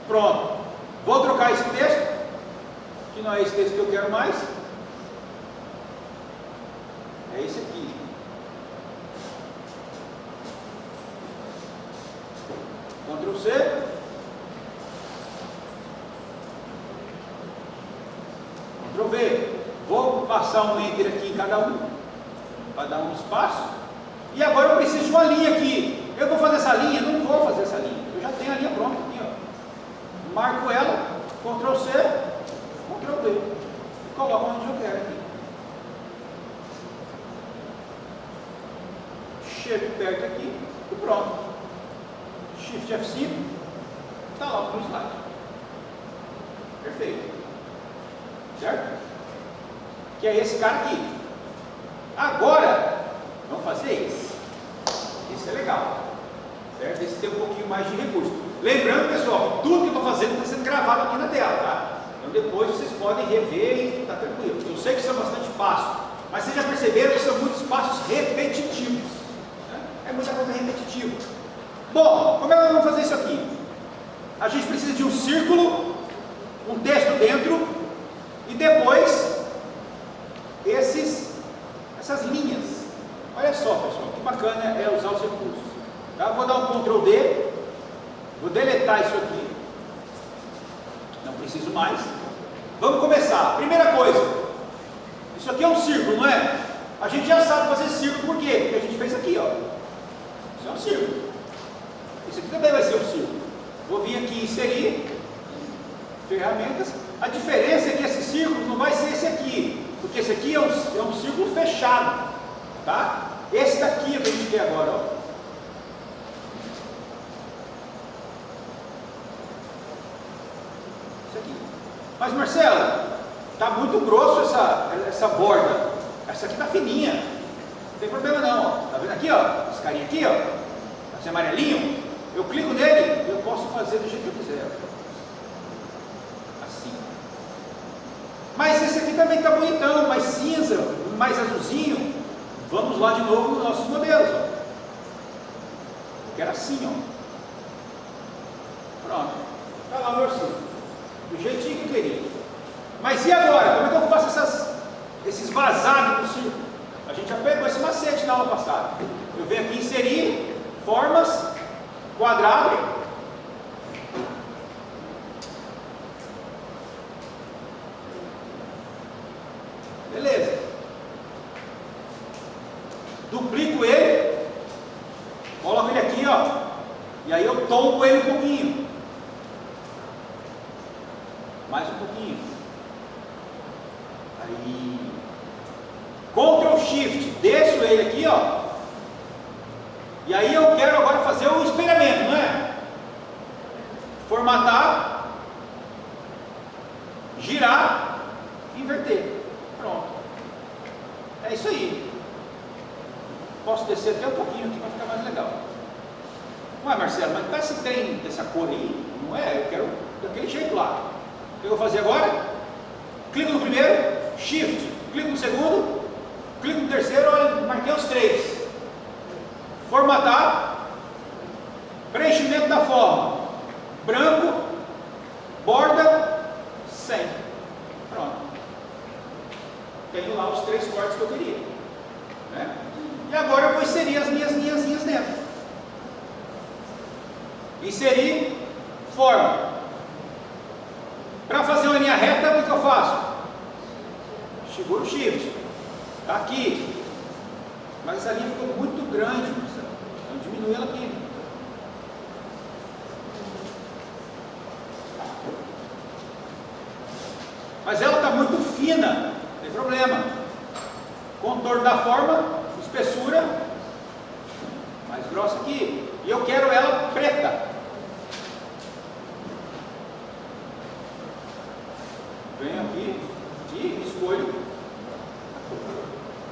Pronto. Vou trocar esse texto, que não é esse texto que eu quero mais. É esse aqui. Ctrl C. Ctrl V. Vou passar um Enter aqui em cada um, para dar um espaço. E agora eu preciso de uma linha aqui. Eu vou fazer essa linha? Não vou fazer essa linha. Eu já tenho a linha pronta aqui, ó. Marco ela, Ctrl C, Ctrl V. E coloco onde eu quero aqui. Chego perto aqui e pronto. Shift F5, está lá no slide. Perfeito. Certo? Que é esse cara aqui. Agora, vamos fazer esse. Esse é legal. Certo? Esse tem um pouquinho mais de recurso. Lembrando, pessoal, tudo que eu estou fazendo está sendo gravado aqui na tela, tá? Então depois vocês podem rever e está tranquilo. Eu sei que são bastante passos, mas vocês já perceberam que são muitos passos repetitivos. Né? É muita coisa repetitiva. Bom, como é que nós vamos fazer isso aqui? A gente precisa de um círculo, um texto dentro e depois essas linhas. Olha só, pessoal, que bacana é usar os recursos. Tá? Vou dar um Ctrl D, vou deletar isso aqui, não preciso mais. Vamos começar. Primeira coisa, isso aqui é um círculo, não é? A gente já sabe fazer círculo, por quê? Porque a gente fez aqui, ó. Isso é um círculo. Isso aqui também vai ser um círculo. Vou vir aqui em inserir, ferramentas. A diferença é que esse círculo não vai ser esse aqui, porque esse aqui é um círculo fechado, tá? Esse daqui é o que a gente quer agora, ó. Isso aqui. Mas Marcelo, tá muito grosso essa borda. Essa aqui tá fininha. Não tem problema não, ó. Tá vendo aqui, ó? Esse carinha aqui, ó. Esse amarelinho. Eu clico nele e eu posso fazer do jeito que eu quiser. Assim. Mas esse aqui também está bonitão, mais cinza, mais azulzinho. Vamos lá de novo nos nossos modelos. Ó. Eu quero assim, ó. Pronto. Está lá o meu ursinho. Do jeitinho que eu queria. Mas e agora? Como é que eu faço esses vazados no círculo? A gente já pegou esse macete na aula passada. Eu venho aqui inserir formas, quadrado. Beleza. Duplico ele. Coloco ele aqui, ó. E aí eu tombo ele um pouquinho. Mais um pouquinho. Aí. Ctrl Shift. Desço ele aqui, ó. E aí eu quero agora fazer o espelhamento, não é? Formatar, girar, inverter. Pronto. É isso aí. Posso descer até um pouquinho aqui para ficar mais legal. Ué, Marcelo, mas tá esse trem dessa cor aí? Não é? Eu quero daquele jeito lá. O que eu vou fazer agora? Clico no primeiro, Shift. Clico no segundo, clico no terceiro, olha, marquei os três. Formatar, preenchimento da forma, branco, borda, 100. Pronto. Tenho lá os três cortes que eu queria. Né? E agora eu vou inserir as minhas linhazinhas dentro. Inserir forma. Para fazer uma linha reta, o que eu faço? Seguro o Shift. Está aqui. Mas essa linha ficou muito grande, então diminui ela aqui. Mas ela está muito fina, não tem problema. Contorno da forma, espessura, mais grossa aqui. E eu quero ela preta. Venho aqui e escolho.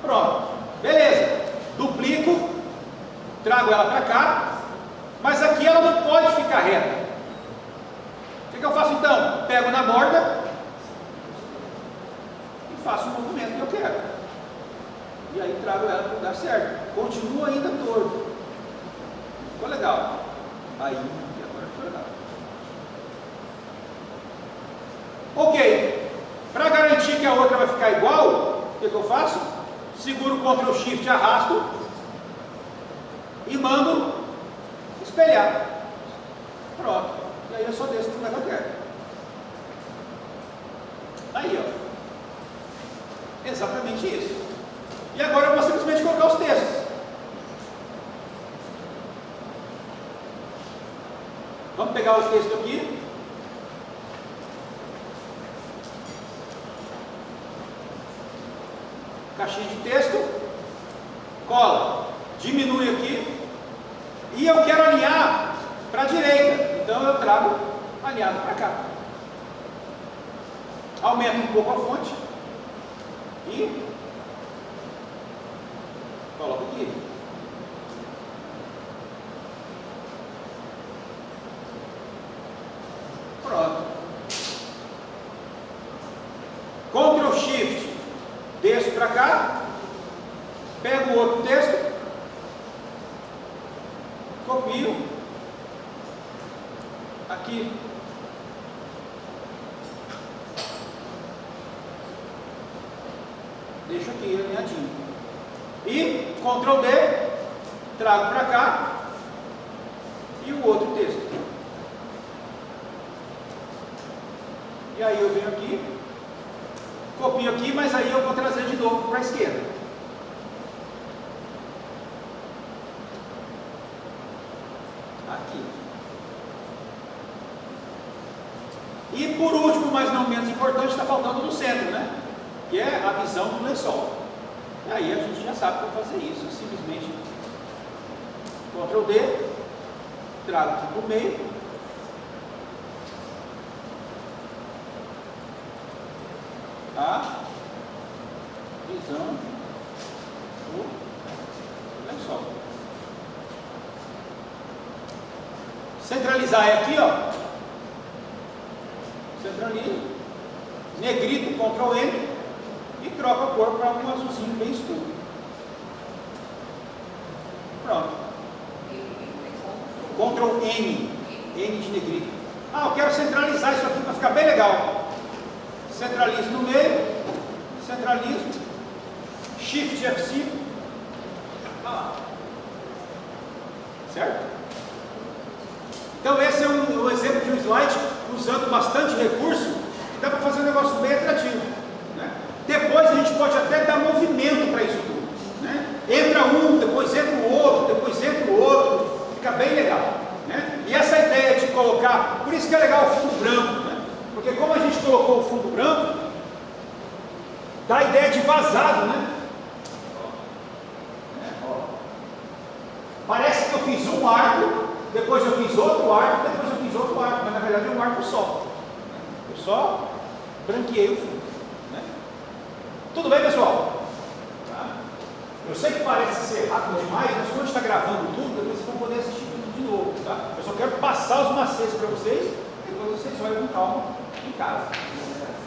Pronto, beleza. trago ela para cá, mas aqui ela não pode ficar reta. O que eu faço então? Pego na borda e faço o movimento que eu quero. E aí trago ela para o lugar certo. Continua ainda torto. Ficou legal. Aí, agora ficou legal. Ok. Para garantir que a outra vai ficar igual, o que eu faço? Seguro o Ctrl Shift, arrasto e mando espelhar. Pronto. E aí eu só desço para o lugar que eu quero. Aí, ó. Exatamente isso. E agora eu vou simplesmente colocar os textos. Vamos pegar os textos aqui. Caixinha de texto. Cola. Diminui aqui. E eu quero alinhar para a direita. Então eu trago alinhado para cá. Aumento um pouco a fonte. E coloco aqui. Pronto. Ctrl Shift, desço para cá, pego o outro texto, copio, aqui, deixo aqui alinhadinho, e Ctrl D, trago para cá, e o outro texto. E aí eu venho aqui, copio aqui, mas aí eu vou trazer de novo para a esquerda. Aqui. E por último, mas não menos importante, está faltando no centro, né? Que é a visão do lençol. E aí a gente já sabe como fazer isso. Simplesmente Ctrl D, trago aqui para o meio. A visão do lençol. Centralizar é aqui, ó. Centralizo, negrito, Ctrl N e troco a cor para um azulzinho bem escuro. Pronto. Ctrl N, N de negrito. Ah, eu quero centralizar isso aqui para ficar bem legal. Centralizo no meio, centralizo, Shift F5, certo? Então esse é um exemplo de um slide usando bastante recurso, que dá para fazer um negócio bem atrativo, né? Depois a gente pode até dar movimento para isso tudo, né? Entra um, depois entra o outro, depois entra o outro, fica bem legal, né? E essa ideia de colocar, por isso que é legal o fundo branco, né? Porque como a gente colocou o fundo branco, dá a ideia de vazado, né? Parece que eu fiz um arco, depois eu fiz outro arco, depois eu fiz outro arco, mas na verdade é um arco só. Eu só branqueei o fundo, né? Tudo bem, pessoal? Tá? Eu sei que parece ser rápido demais, mas quando a gente está gravando tudo, depois vocês vão poder assistir tudo de novo, tá? Eu só quero passar os macetes para vocês, depois vocês olham com calma em casa.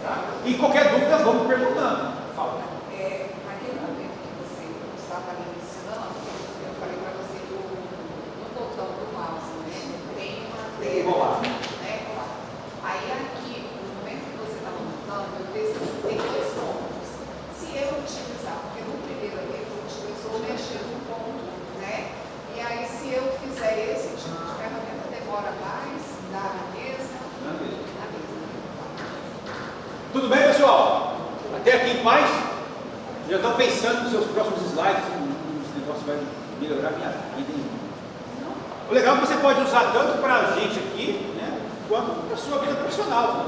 Tá? E qualquer dúvida, vamos perguntando. Fala. Naquele momento que você estava ali ensinando, eu falei para você que no botão do mouse, né, tem uma tela, né? Aí aqui, no momento que você estava montando, eu decidi que tem dois pontos. Se eu utilizar, porque no primeiro ali eu utilizou mexer no ponto, né? E aí se eu fizer esse tipo de ferramenta, demora mais, dá na mesma. Tudo bem, pessoal? Até aqui em paz? Já estão pensando nos seus próximos slides, esse negócio vai melhorar a minha vida. O legal é que você pode usar tanto para a gente aqui, né, quanto para a sua vida profissional. Né?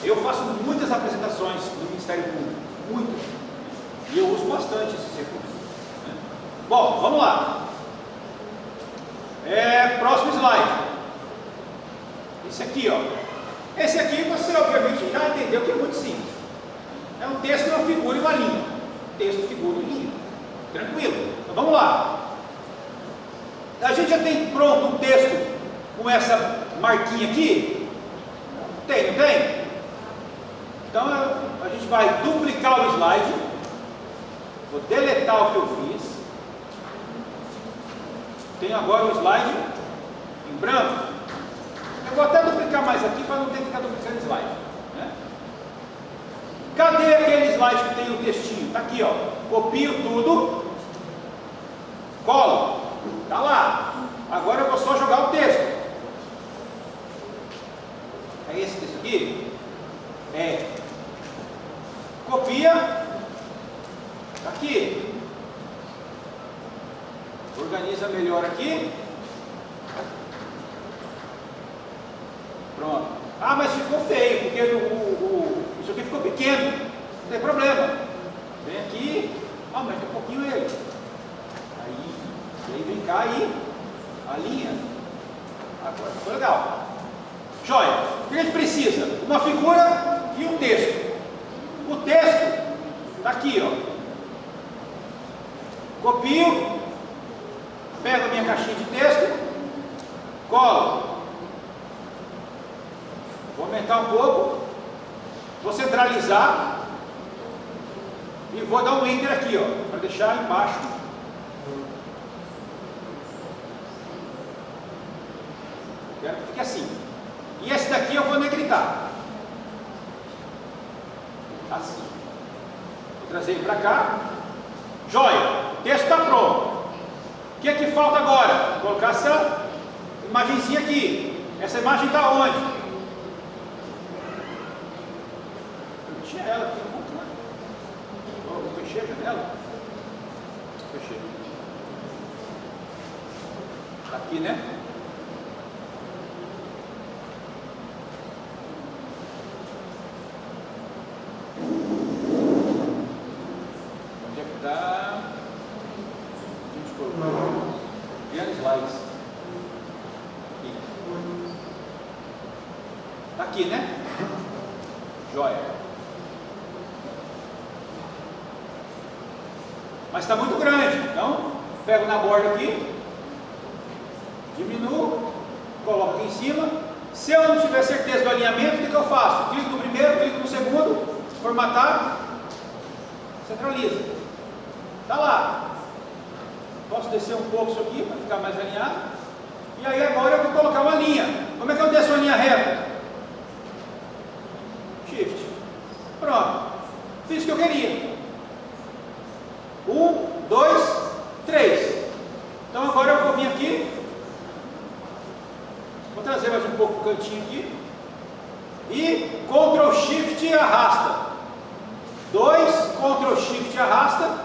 Eu faço muitas apresentações no Ministério Público, muitas, e eu uso bastante esses recursos. Né? Bom, vamos lá. Próximo slide. Esse aqui, ó. Esse aqui você obviamente já entendeu que é muito simples. É um texto, uma figura e uma linha. Texto, figura e linha. Tranquilo. Então vamos lá. A gente já tem pronto um texto com essa marquinha aqui? Tem, não tem? Então a gente vai duplicar o slide. Vou deletar o que eu fiz. Tenho agora o slide em branco. Eu vou até duplicar mais aqui para não ter que ficar duplicando slide, né? Cadê aquele slide que tem o textinho? Está aqui, ó. Copio tudo, colo. Está lá. Agora eu vou só jogar o texto. É esse texto aqui? É. Copia. Está aqui. Organiza melhor aqui. Pronto. Ah, mas ficou feio, porque isso aqui ficou pequeno. Não tem problema. Vem aqui. Ah, mas tem um pouquinho ele. Aí vem cá e alinha. Agora ficou legal. Joia. O que a gente precisa? Uma figura e um texto. O texto está aqui, ó. Copio. Pego a minha caixinha de texto. Colo. Vou aumentar um pouco, vou centralizar e vou dar um Enter aqui, ó, para deixar embaixo. Quero que fique assim. E esse daqui eu vou negritar. Assim. Vou trazer ele para cá. Joia. O texto está pronto. O que é que falta agora? Vou colocar essa imagenzinha aqui. Essa imagem está onde? Tinha ela aqui um monte, né? Eu fechei a janela. Fechei. Está aqui, né? Onde é que está? A gente colocou. Criando slides. Aqui. Está aqui, né? Joia. Mas está muito grande, então pego na borda aqui, diminuo, coloco aqui em cima. Se eu não tiver certeza do alinhamento, o que eu faço? Clico no primeiro, clico no segundo, formatar, centraliza. Está lá. Posso descer um pouco isso aqui para ficar mais alinhado. E aí agora eu vou colocar uma linha. Como é que eu desço uma linha reta? Shift. Pronto. Fiz o que eu queria. 1, 2, 3. Então agora eu vou vir aqui. Vou trazer mais um pouco o cantinho aqui. E Ctrl Shift arrasta. 2, Ctrl Shift arrasta.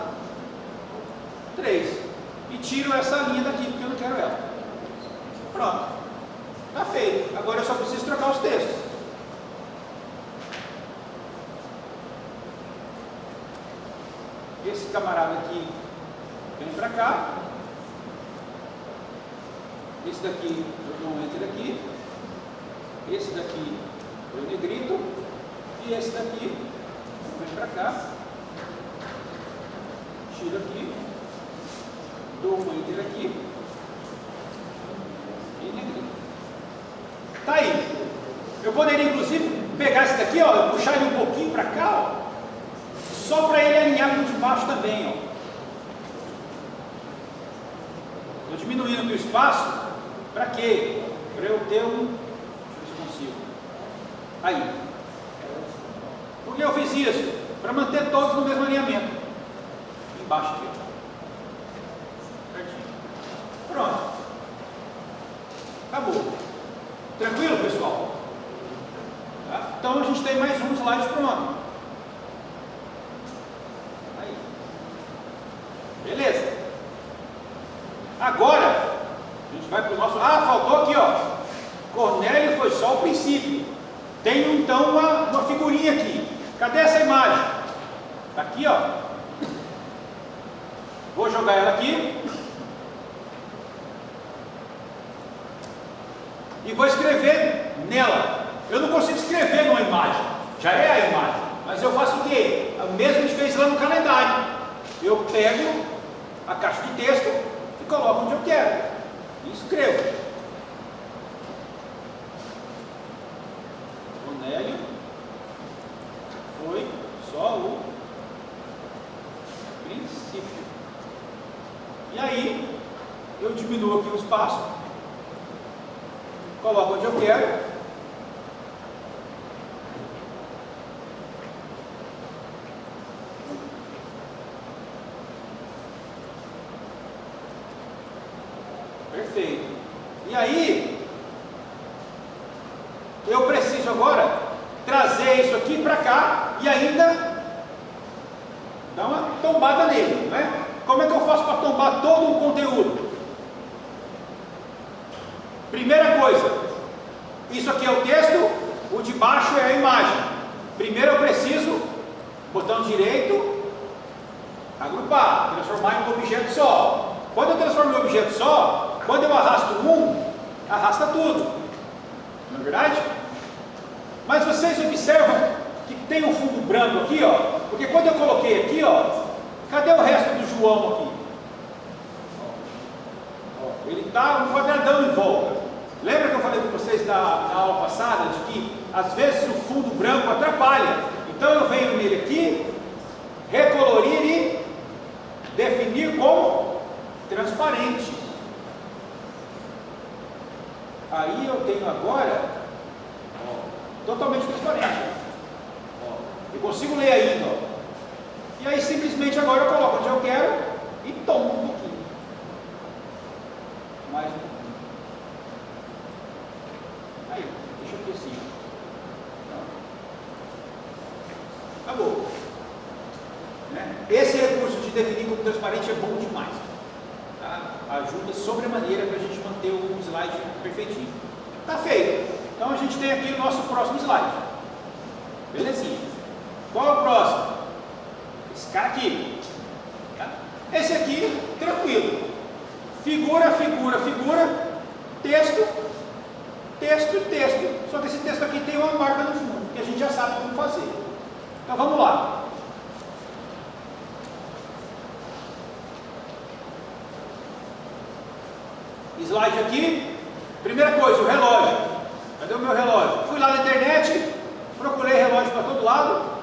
3. E tiro essa linha daqui, porque eu não quero ela. Pronto. Está feito. Agora eu só preciso trocar os textos. Esse camarada aqui vem para cá. Esse daqui eu dou um enter aqui. Esse daqui eu negrito. E esse daqui vem para cá. Tiro aqui. Dou um enter aqui. E negrito. Tá aí. Eu poderia inclusive pegar esse daqui, ó, puxar ele um pouquinho para cá, ó. Só para ele alinhar com o de baixo também, ó. Estou diminuindo aqui o espaço. Para quê? Para eu ter um... Deixa eu ver se eu consigo. Aí. Por que eu fiz isso? Para manter todos no mesmo alinhamento. Embaixo aqui. Certinho. Pronto. Acabou. Tranquilo, pessoal? Tá? Então a gente tem mais um slide pronto. Beleza. Agora, a gente vai para o nosso... Ah, faltou aqui, ó. Cornélio foi só o princípio. Tem então uma figurinha aqui. Cadê essa imagem? Está aqui, ó. Vou jogar ela aqui. E vou escrever nela. Eu não consigo escrever numa imagem. Já é a imagem. Mas eu faço o quê? O mesmo que a gente fez lá no calendário. Eu pego a caixa de texto e coloco onde eu quero. E escreva. Cornélio foi só o princípio. E aí, eu diminuo aqui o espaço, coloco onde eu quero. Perfeito. E aí, eu preciso agora trazer isso aqui para cá e ainda dar uma tombada nele, né? Como é que eu faço para tombar todo o conteúdo? Primeira coisa, isso aqui é o texto, o de baixo é a imagem. Primeiro eu preciso, botão direito, agrupar, transformar em um objeto só. Quando eu transformo em um objeto só, quando eu arrasto um, arrasta tudo. Não é verdade? Mas vocês observam que tem um fundo branco aqui, ó. Porque quando eu coloquei aqui, ó, cadê o resto do João aqui? Ó, ele está um quadradão em volta. Lembra que eu falei com vocês na aula passada de que às vezes o fundo branco atrapalha? Então eu venho nele aqui, recolorir e definir como transparente. Aí eu tenho agora, ó, totalmente transparente. Ó, eu consigo ler ainda. Ó. E aí simplesmente agora eu coloco onde eu quero e tomo um pouquinho. Mais um pouquinho. Aí, deixa eu ver assim. Acabou. Né? Esse recurso de definir como transparente é bom demais. Tá? Ajuda sobremaneira para a gente manter o slide perfeitinho. Tá feito. Então a gente tem aqui o nosso próximo slide. Belezinha. Qual é o próximo? Esse cara aqui. Tá? Esse aqui, tranquilo. Figura, figura, figura. Texto, texto, texto. Só que esse texto aqui tem uma marca no fundo, que a gente já sabe como fazer. Então vamos lá. Slide aqui. Primeira coisa, o relógio. Cadê o meu relógio? Fui lá na internet, procurei relógio para todo lado.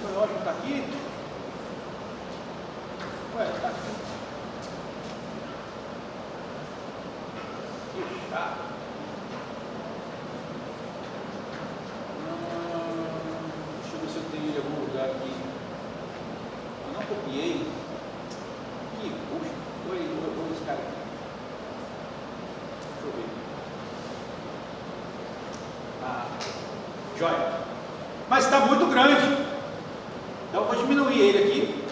O relógio está aqui. Ué, está aqui. Que chato. Deixa eu ver se eu tenho ele em algum lugar aqui. Eu não copiei. Que puxa. Vou esse cara aqui. Deixa eu ver. Ah, joia. Mas está muito grande. Então eu vou diminuir ele aqui.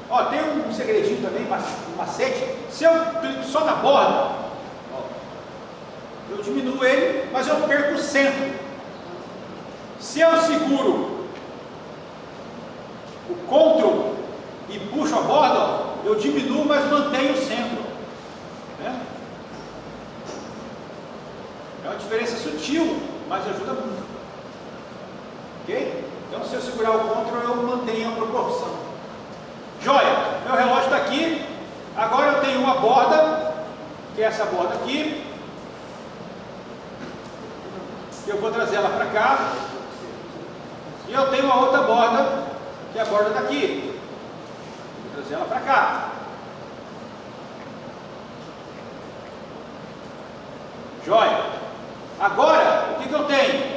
Ó, tem um segredinho também, um macete. Se eu clico só na borda, ó, eu diminuo ele, mas eu perco o centro. Se eu seguro o Ctrl e puxo a borda, ó, eu diminuo, mas mantenho o centro. Né? É uma diferença sutil, mas ajuda muito. Ok? Então, se eu segurar o Ctrl, eu mantenho a proporção. Joia! Meu relógio está aqui. Agora eu tenho uma borda, que é essa borda aqui. Eu vou trazer ela para cá. E eu tenho uma outra borda, que é a borda daqui. Vou trazer ela para cá. Joia. Agora, o que eu tenho?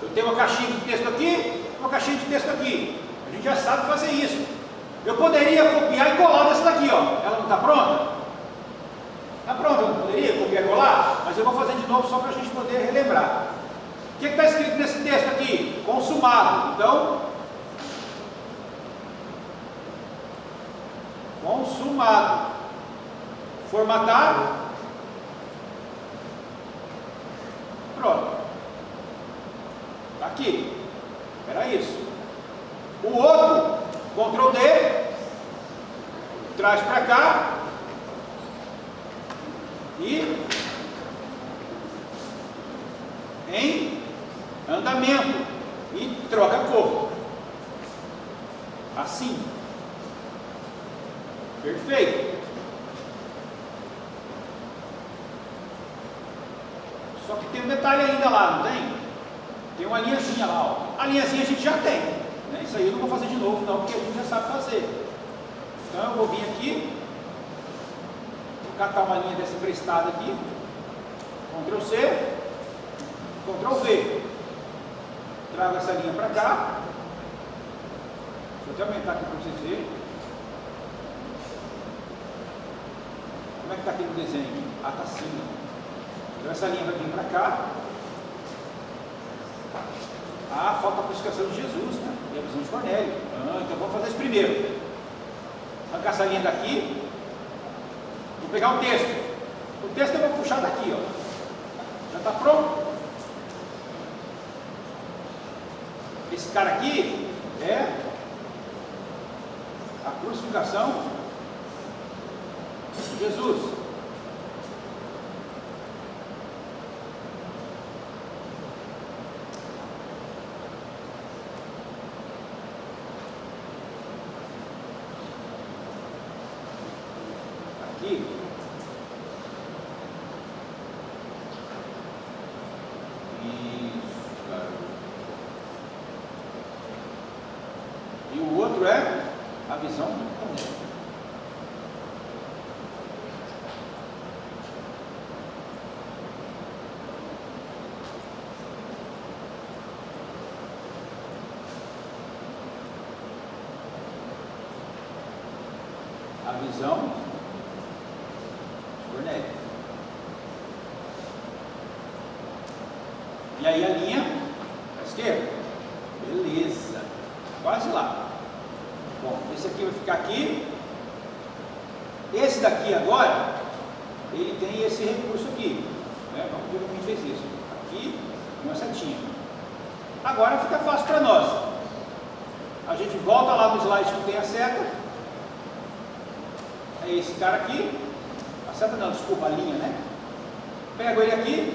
Eu tenho uma caixinha de texto aqui, uma caixinha de texto aqui. A gente já sabe fazer isso. Eu poderia copiar e colar dessa daqui, ó. Ela não está pronta? Está pronta, eu não poderia copiar e colar? Mas eu vou fazer de novo só para a gente poder relembrar. O que está escrito nesse texto aqui? Consumado. Então, consumado. Formatar. Pronto. Está aqui. Era isso. O outro, Ctrl D, traz para cá e em andamento e troca a cor. Assim. Perfeito. detalhe ainda lá, não tem? Tem uma linhazinha lá, ó. A linhazinha a gente já tem, né? Isso aí eu não vou fazer de novo não, porque a gente já sabe fazer. Então eu vou vir aqui, vou catar uma linha dessa emprestada aqui, Ctrl C, Ctrl V, trago essa linha para cá, deixa eu até aumentar aqui para vocês verem. Como é que está aqui no desenho? Ah, está assim, ó. Então essa linha vai vir para cá. Ah, falta a crucificação de Jesus, né? E a visão de Cornélio. Ah, então vamos fazer isso primeiro. Arrancar essa linha daqui. Vou pegar o texto. O texto eu vou puxar daqui, ó. Já está pronto? Esse cara aqui é a crucificação de Jesus. Aqui. Isso, cara. E o outro é a visão do Cornélio. A visão de Cornélio. E aí a linha à esquerda. Beleza. Quase lá. Bom, esse aqui vai ficar aqui. Esse daqui agora, ele tem esse recurso aqui. Né? Vamos ver como a gente fez isso. Aqui, uma setinha. Agora fica fácil para nós. A gente volta lá no slide que tem a seta. É esse cara aqui, a seta não, desculpa, a linha, né? Pego ele aqui,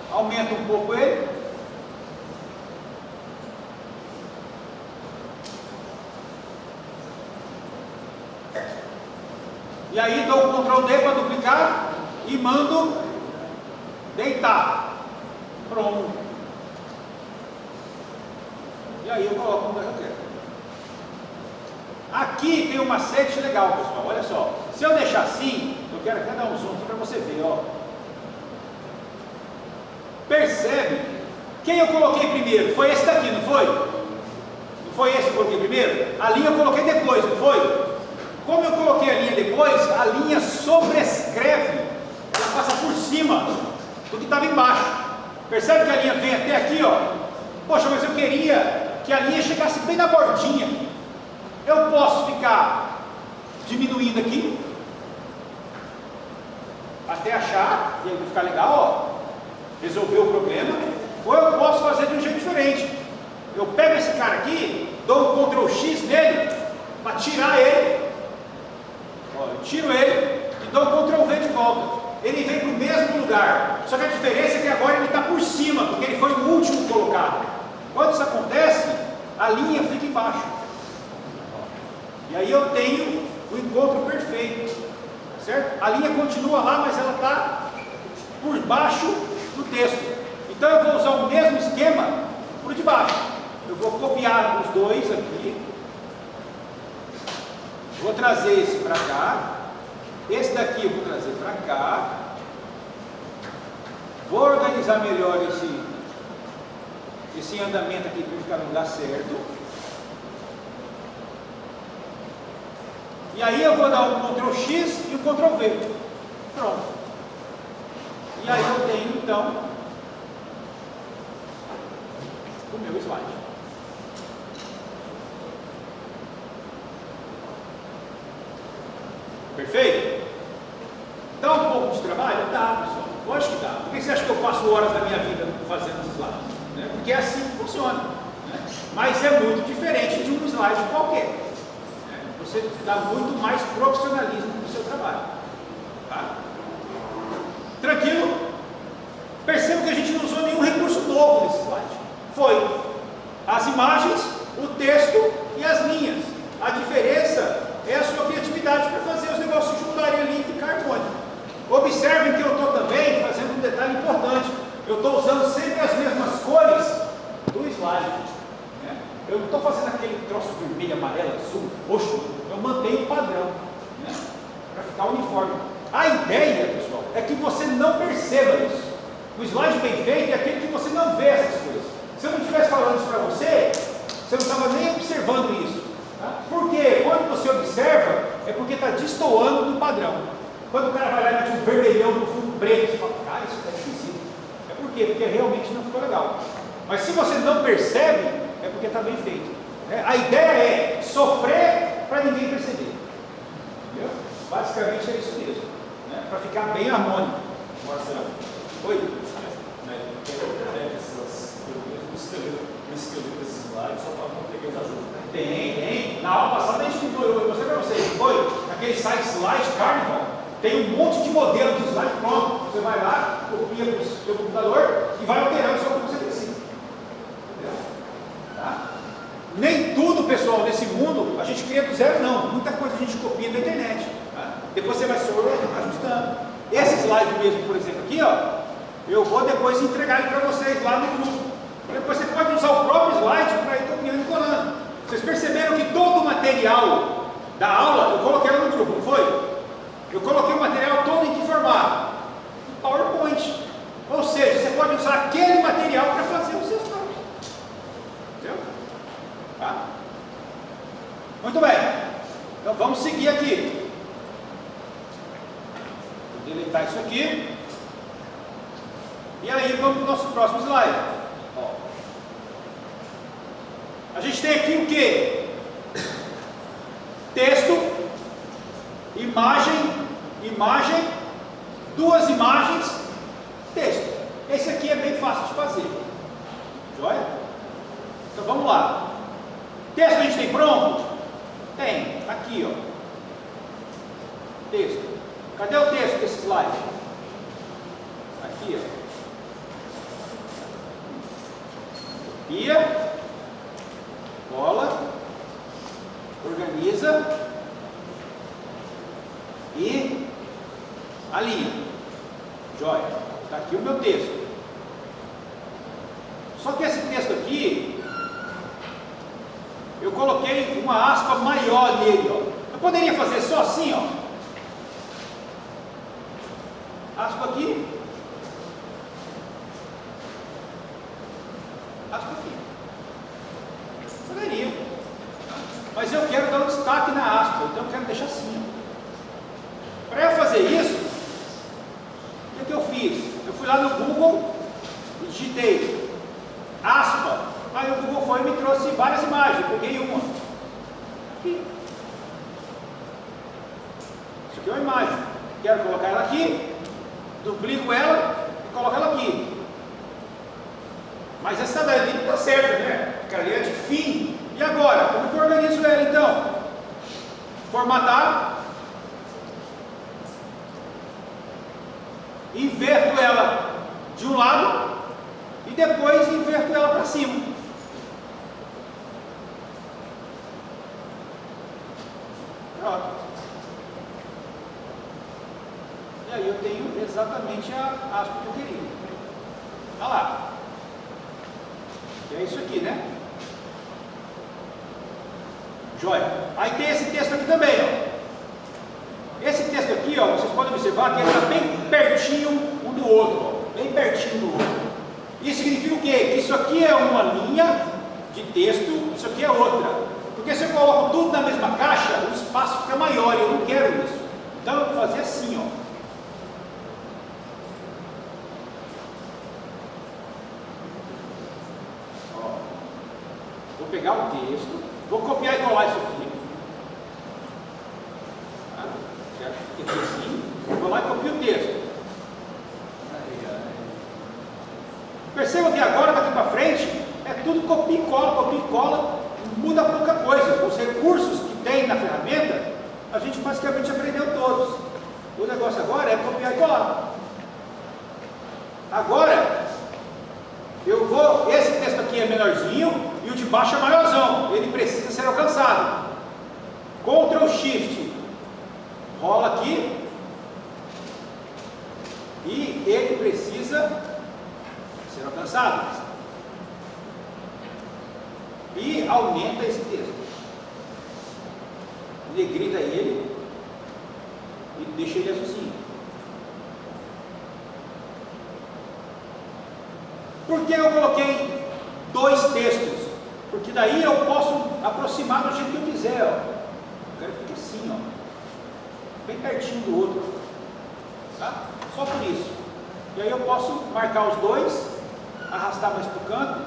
aumento um pouco ele, e aí dou o Ctrl D para duplicar e mando deitar. Pronto. E aí eu coloco onde eu quero. Aqui tem um macete legal, pessoal, olha só. Se eu deixar assim, eu quero até dar um zoom aqui para você ver, ó. Percebe? Quem eu coloquei primeiro? Foi esse daqui, não foi? Não foi esse que eu coloquei primeiro? A linha eu coloquei depois, não foi? Como eu coloquei a linha depois, a linha sobrescreve, ela passa por cima do que estava embaixo. Percebe que a linha vem até aqui, ó? Poxa, mas eu queria que a linha chegasse bem na bordinha. Eu posso ficar diminuindo aqui até achar, e aí vai ficar legal, ó, resolver o problema, ou eu posso fazer de um jeito diferente. Eu pego esse cara aqui, dou um Ctrl X nele para tirar ele, ó, eu tiro ele e dou um Ctrl V de volta. Ele vem para o mesmo lugar, só que a diferença é que agora ele está por cima, porque ele foi o último colocado. Quando isso acontece, a linha fica embaixo. E aí eu tenho o encontro perfeito, certo? A linha continua lá, mas ela está por baixo do texto. Então eu vou usar o mesmo esquema por de baixo. Eu vou copiar os dois aqui, vou trazer esse para cá, esse daqui eu vou trazer para cá, vou organizar melhor esse andamento aqui para ficar no lugar certo. E aí eu vou dar um Ctrl X e um Ctrl V. Pronto. E aí eu tenho então o meu slide. Perfeito? Dá um pouco de trabalho? Dá, pessoal. Lógico que dá. Por que você acha que eu passo horas da minha vida fazendo os slides? Né? Porque é assim que funciona. Né? Mas é muito diferente de um slide qualquer. Você dá muito mais profissionalismo no seu trabalho. Tá? Tranquilo? Perceba que a gente não usou nenhum recurso novo nesse slide. Foi as imagens, o texto e as linhas. A diferença é a sua criatividade para fazer os negócios juntarem ali e ficar harmônico. Observem que eu estou também fazendo um detalhe importante. Eu estou usando sempre as mesmas cores do slide. Né? Eu não estou fazendo aquele troço vermelho, amarelo, azul, roxo. Eu mantenho o padrão, né? Para ficar uniforme. A ideia, pessoal, é que você não perceba isso. O slide bem feito é aquele que você não vê essas coisas. Se eu não estivesse falando isso para você, você não estava nem observando isso. Tá? Porque quando você observa, é porque está destoando do padrão. Quando o cara vai lá e mete um vermelhão no fundo preto, você fala, cara, isso está esquisito. É por quê? Porque realmente não ficou legal. Mas se você não percebe, é porque está bem feito. A ideia é sofrer para ninguém perceber. Entendeu? Basicamente é isso mesmo. Né? Para ficar bem harmônico. Marcelo. Oi? Eu escrevi esses slides só para não pegar ajuda. Tem. Na aula passada a gente mudou, eu mostrei para vocês, foi? Naquele site Slide Carnival, tem um monte de modelo de slide pronto. Você vai lá, copia para o seu computador e vai alterando só o que você precisa. Entendeu? Tá? Nem tudo, pessoal, nesse mundo a gente cria do zero, não. Muita coisa a gente copia da internet. Tá? Depois você vai só ajustando. Esse slide mesmo, por exemplo, aqui, ó, eu vou depois entregar ele para vocês lá no grupo. Depois você pode usar o próprio slide para ir copiando e colando. Vocês perceberam que todo o material da aula, eu coloquei lá no grupo, não foi? Eu coloquei o material todo em que formato? PowerPoint. Ou seja, você pode usar aquele material para fazer os seus próprios. Entendeu? Tá? Muito bem. Então vamos seguir aqui. Vou deletar isso aqui. E aí vamos para o nosso próximo slide. Ó. A gente tem aqui o que? Texto, imagem, duas imagens, texto. Esse aqui é bem fácil de fazer. Joia? Então vamos lá. Texto a gente tem pronto? Tem, tá aqui, ó. Texto. Cadê o texto desse slide? Aqui, ó. Copia, cola, organiza e alinha. Joia. Está aqui o meu texto. Só que esse texto aqui, eu coloquei uma aspa maior nele, ó. Eu poderia fazer só assim, ó. Aspa aqui. Aspa aqui. Poderia. Mas eu quero dar um destaque na aspa, então eu quero deixar assim. Para eu fazer isso, o que eu fiz? Eu fui lá no Google e digitei aspa. Aí o Google foi e me trouxe várias imagens. Eu peguei uma. Aqui. Isso aqui é uma imagem. Quero colocar ela aqui, duplico ela e coloco ela aqui. Mas essa dali não está certa, né? Porque ali é de fim. E agora? Como que eu organizo ela então? Formatar. Inverto ela de um lado e depois inverto ela para cima. Pronto. E aí eu tenho exatamente a aspa que eu queria. Olha lá. E é isso aqui, né? Joia. Aí tem esse texto aqui também, ó. Esse texto aqui, ó, vocês podem observar que ele está bem pertinho um do outro, ó, bem pertinho do outro. Isso significa o quê? Que isso aqui é uma linha de texto, isso aqui é outra. Porque se eu coloco tudo na mesma caixa, o espaço fica maior e eu não quero isso. Então eu vou fazer assim, ó. Vou pegar o texto, vou copiar e colar isso aqui. Assim, vou lá e copio o texto. Perceba que agora, daqui para frente, é tudo copia e cola, muda pouca coisa. Os recursos que tem na ferramenta, a gente basicamente aprendeu todos. O negócio agora é copiar e colar. Agora, esse texto aqui é menorzinho e o de baixo é maiorzão. Ele precisa ser alcançado. Ctrl Shift. Rola aqui, E ele precisa ser alcançado. E aumenta esse texto. Ele grita a ele e deixa ele assim. Por que eu coloquei 2 textos? Porque daí eu posso aproximar do jeito que eu quiser. Ó. Eu quero que fique assim, ó, bem pertinho do outro. Tá? Só por isso. E aí eu posso marcar os 2, arrastar mais para o canto.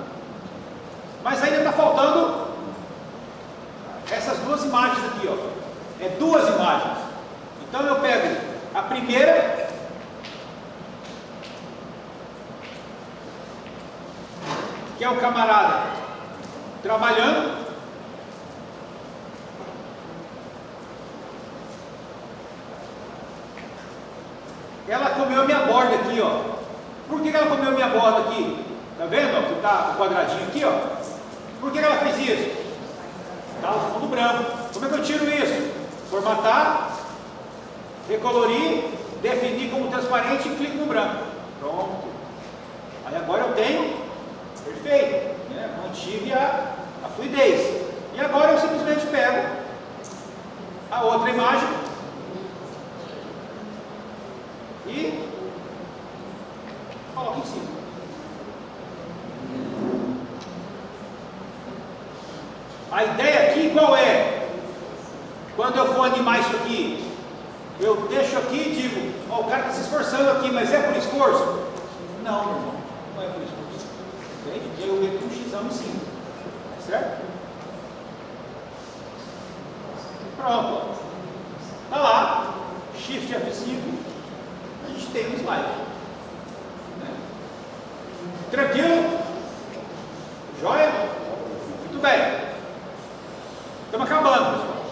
Mas ainda está faltando essas 2 imagens aqui, ó. É 2 imagens. Então eu pego a primeira, que é o camarada trabalhando. Ela comeu minha borda aqui, ó. Por que ela comeu minha borda aqui? Tá vendo, ó, que tá o quadradinho aqui, ó? Por que ela fez isso? Tá o fundo branco. Como é que eu tiro isso? Formatar, recolorir, definir como transparente e clico no branco. Pronto. Aí agora eu tenho perfeito, né? Mantive a fluidez. E agora eu simplesmente pego a outra imagem e coloco em cima. A ideia aqui qual é? Quando eu for animar isso aqui, eu deixo aqui e digo, ó, o cara está se esforçando aqui, mas é por esforço? Não, meu irmão, não é por esforço. Entende? E aí eu meto um xizão em cima. Certo? Pronto. Está lá. Shift F5. A gente tem um slide. Tranquilo? Joia? Muito bem. Estamos acabando, pessoal.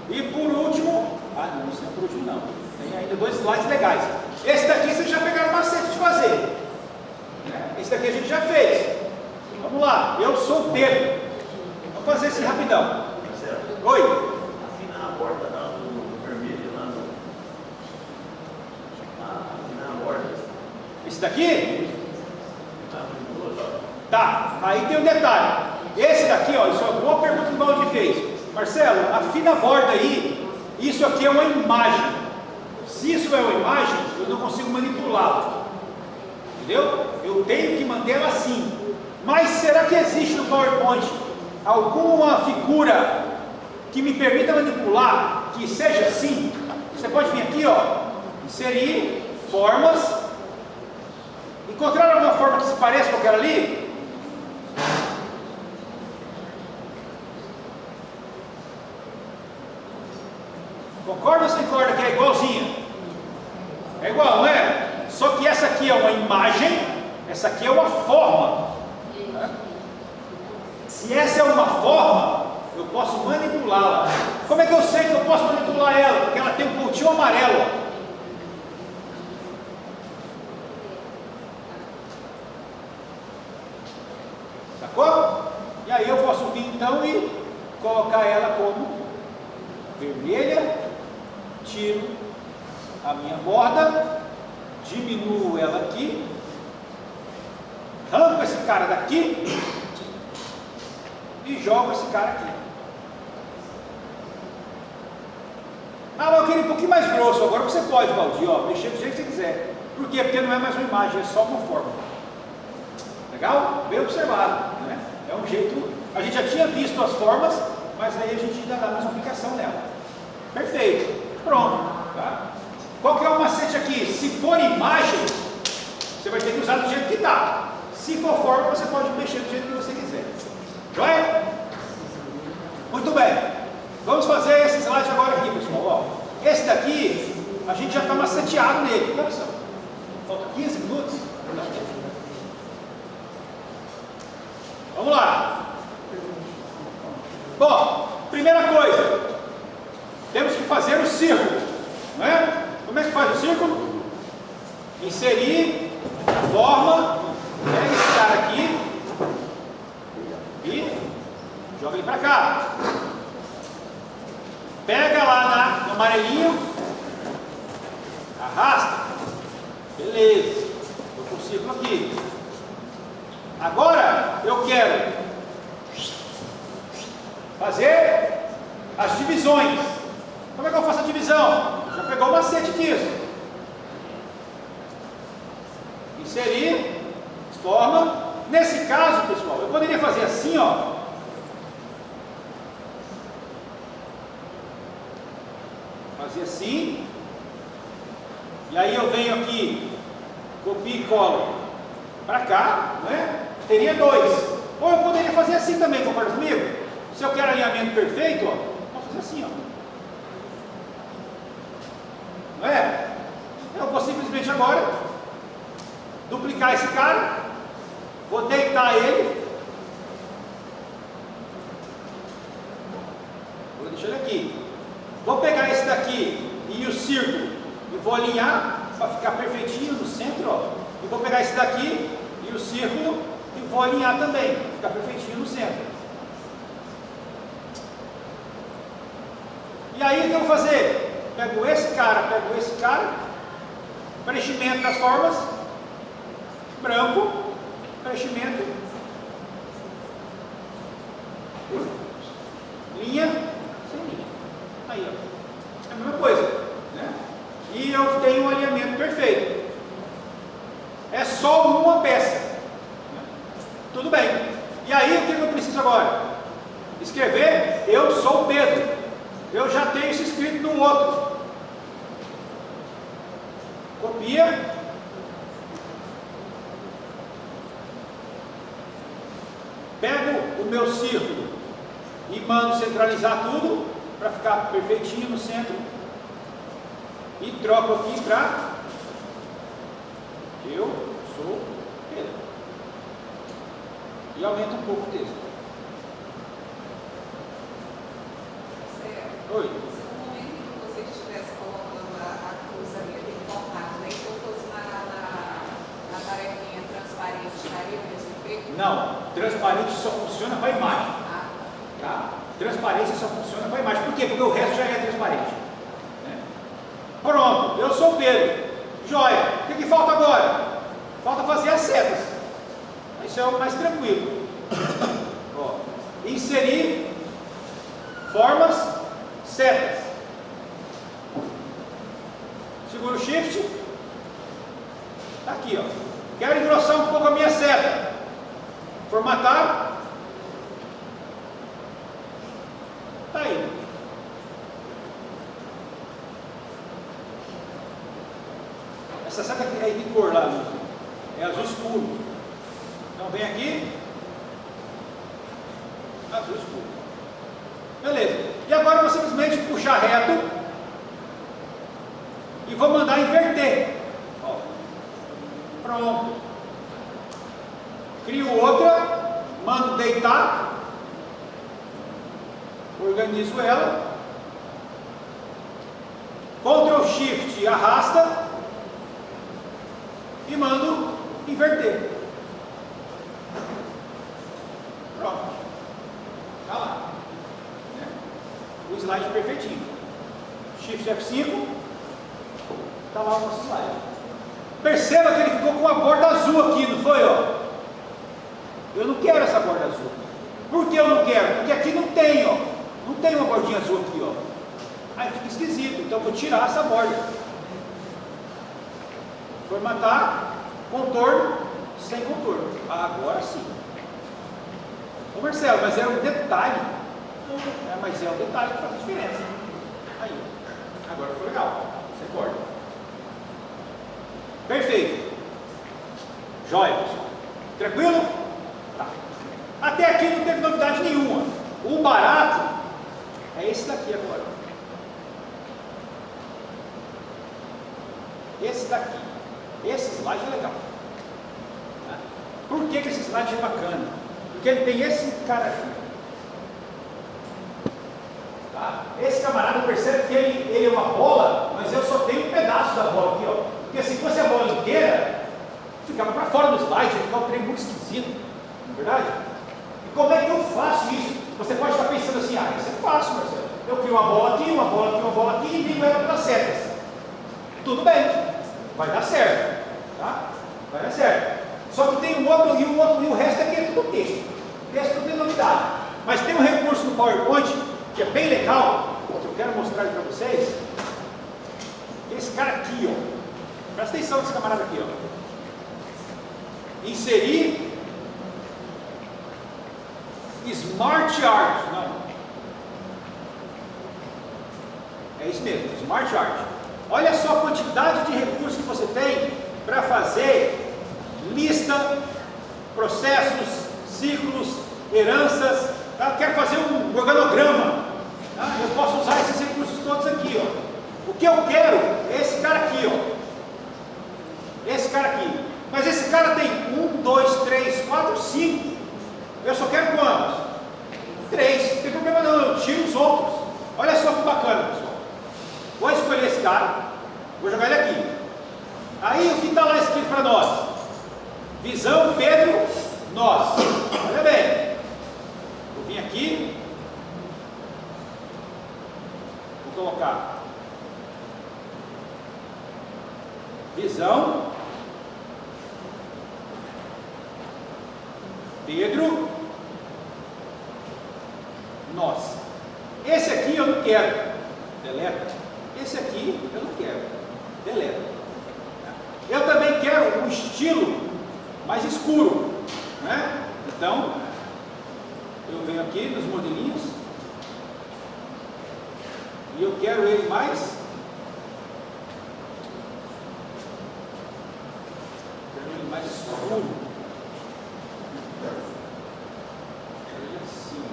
E por último, não é por último não. Tem ainda 2 slides legais. Esse daqui vocês já pegaram macete de fazer. Esse daqui a gente já fez. Vamos lá, eu sou o Pedro. Vamos fazer esse rapidão. Oi? Afinar a borda lá no vermelho, lá no. Afinar a borda. Esse daqui? Tá, aí tem um detalhe. Esse daqui, ó, isso é uma boa pergunta que o Valdir fez. Marcelo, afina a borda aí. Isso aqui é uma imagem. Se isso é uma imagem, eu não consigo manipulá-la. Entendeu? Eu tenho que mantê-la assim. Mas será que existe no PowerPoint alguma figura que me permita manipular, que seja assim? Você pode vir aqui, ó, inserir formas. Encontrar alguma forma que se pareça com aquela ali? Concorda ou você concorda que é igualzinha? É igual, não é? Só que essa aqui é uma imagem, essa aqui é uma forma. Se essa é uma forma, eu posso manipulá-la. Como é que eu sei que eu posso manipular ela? Porque ela tem um pontinho amarelo. Sacou? E aí eu posso vir então e colocar ela como vermelha, tiro a minha borda, diminuo ela aqui, arranco esse cara daqui e jogo esse cara aqui. Ah, mas eu queria um pouquinho mais grosso. Agora você pode, Valdir, ó, mexer do jeito que você quiser. Por quê? Porque não é mais uma imagem, é só uma forma. Legal? Bem observado, né? É um jeito. A gente já tinha visto as formas, mas aí a gente ainda dá mais uma aplicação nela. Perfeito. Pronto. Tá? Qual que é o macete aqui? Se for imagem, você vai ter que usar do jeito que está. Se for forma, você pode mexer do jeito que você quiser. Joia? Muito bem. Vamos fazer esse slide agora aqui, pessoal. Ó, esse daqui, a gente já está maceteado nele. Olha só. Falta 15 minutos. Vamos lá. Bom, primeira coisa, temos que fazer o círculo, não é? Como é que faz o círculo? Inserir a forma, pega esse cara aqui e joga ele para cá. Pega lá no amarelinho, arrasta. Beleza. Estou com o círculo aqui. Agora eu quero fazer as divisões. Como é que eu faço a divisão? Já pegou o macete disso. Inserir, forma. Nesse caso, pessoal, eu poderia fazer assim, ó. Fazer assim. E aí eu venho aqui, copio e colo para cá, né? Teria dois. Ou eu poderia fazer assim também, concorda comigo? Se eu quero alinhamento perfeito, ó, vou fazer assim, ó. Não é? Eu vou simplesmente agora duplicar esse cara, vou deitar ele, vou deixar ele aqui. Vou pegar esse daqui e o círculo e vou alinhar para ficar perfeitinho no centro, ó. E vou pegar esse daqui e o círculo e vou alinhar também, para ficar perfeitinho no centro. E aí o que eu vou fazer? Pego esse cara, preenchimento das formas, branco, preenchimento, linha, sem linha. Aí, ó, é a mesma coisa, né? E eu tenho um alinhamento perfeito. É só uma peça. Tudo bem. E aí, o que eu preciso agora? Escrever, eu sou o Pedro. Eu já tenho isso escrito no outro. Copia. Pego o meu círculo e mando centralizar tudo para ficar perfeitinho no centro. E troco aqui para eu sou Pedro. E aumenta um pouco o texto. Oi. Se no momento em que você estivesse colocando a cruz ali, aquele formato, né? Se eu fosse na tarefinha transparente, estaria o mesmo efeito? Não, transparente só funciona para a imagem. Tá? Transparência só funciona para a imagem. Por quê? Porque o resto já é transparente. Né? Pronto, eu sou o Pedro. Joia. O que falta agora? Falta fazer as setas. Isso é o mais tranquilo. Ó, inserir formas, setas. Segura o Shift. Está aqui, ó. Quero engrossar um pouco a minha seta. Formatar. Está aí. Essa seta aqui é de cor lá, é azul escuro. Então vem aqui, azul escuro. Beleza. E agora eu vou simplesmente puxar reto e vou mandar inverter. Ó. Pronto. Crio outra, mando deitar, organizo ela, Ctrl Shift arrasta e mando inverter. Pronto. Está lá. O slide perfeitinho. Shift F5. Está lá o nosso slide. Perceba que ele ficou com a borda azul aqui, não foi? Ó? Eu não quero essa borda azul. Por que eu não quero? Porque aqui não tem, ó. Não tem uma bordinha azul aqui, ó. Aí fica esquisito. Então eu vou tirar essa borda. Formatar, contorno, sem contorno. Agora sim. Ô Marcelo, mas é um detalhe. Mas é um detalhe que faz a diferença. Aí, agora ficou legal. Você corta. Perfeito. Jóia, pessoal. Tranquilo? Tá. Até aqui não teve novidade nenhuma. O barato é esse daqui agora. Esse daqui. Esse slide é legal. Tá? Por que esse slide é bacana? Porque ele tem esse cara aqui. Tá? Esse camarada percebe que ele é uma bola, mas eu só tenho um pedaço da bola aqui, ó. Porque se fosse a bola inteira, ficava para fora do slide, ia ficar um trem muito esquisito, não é verdade? E como é que eu faço isso? Você pode estar pensando assim, isso é fácil, Marcelo. Eu crio uma bola aqui, uma bola aqui, uma bola aqui e ligo ela pelas setas. Tudo bem, vai dar certo. Vai dar certo. Só que tem um outro, e o resto aqui é tudo texto. O texto não tem novidade. Mas tem um recurso no PowerPoint que é bem legal, que eu quero mostrar para vocês. Esse cara aqui, ó. Presta atenção nesse camarada aqui, ó. Inserir Smart Art. Não. É isso mesmo, Smart Art. Olha só a quantidade de recursos que você tem para fazer lista, processos, ciclos, heranças. Tá? Quero fazer um organograma. Tá? Eu posso usar esses recursos todos aqui, ó. O que eu quero é esse cara aqui, ó. Esse cara aqui. Mas esse cara tem 1, 2, 3, 4, 5. Eu só quero quantos? 3. Não tem problema não, eu tiro os outros. Olha só que bacana, pessoal. Vou escolher esse cara. Vou jogar ele aqui. Aí o que está lá escrito para nós? Visão Pedro, nós. Olha bem. Eu vim aqui. Vou colocar visão Pedro, nós. Esse aqui eu não quero. Deleta. Esse aqui eu não quero. Deleta. Eu também quero um estilo mais escuro, né? Então, eu venho aqui nos modelinhos e eu quero ele mais escuro. Quero ele assim.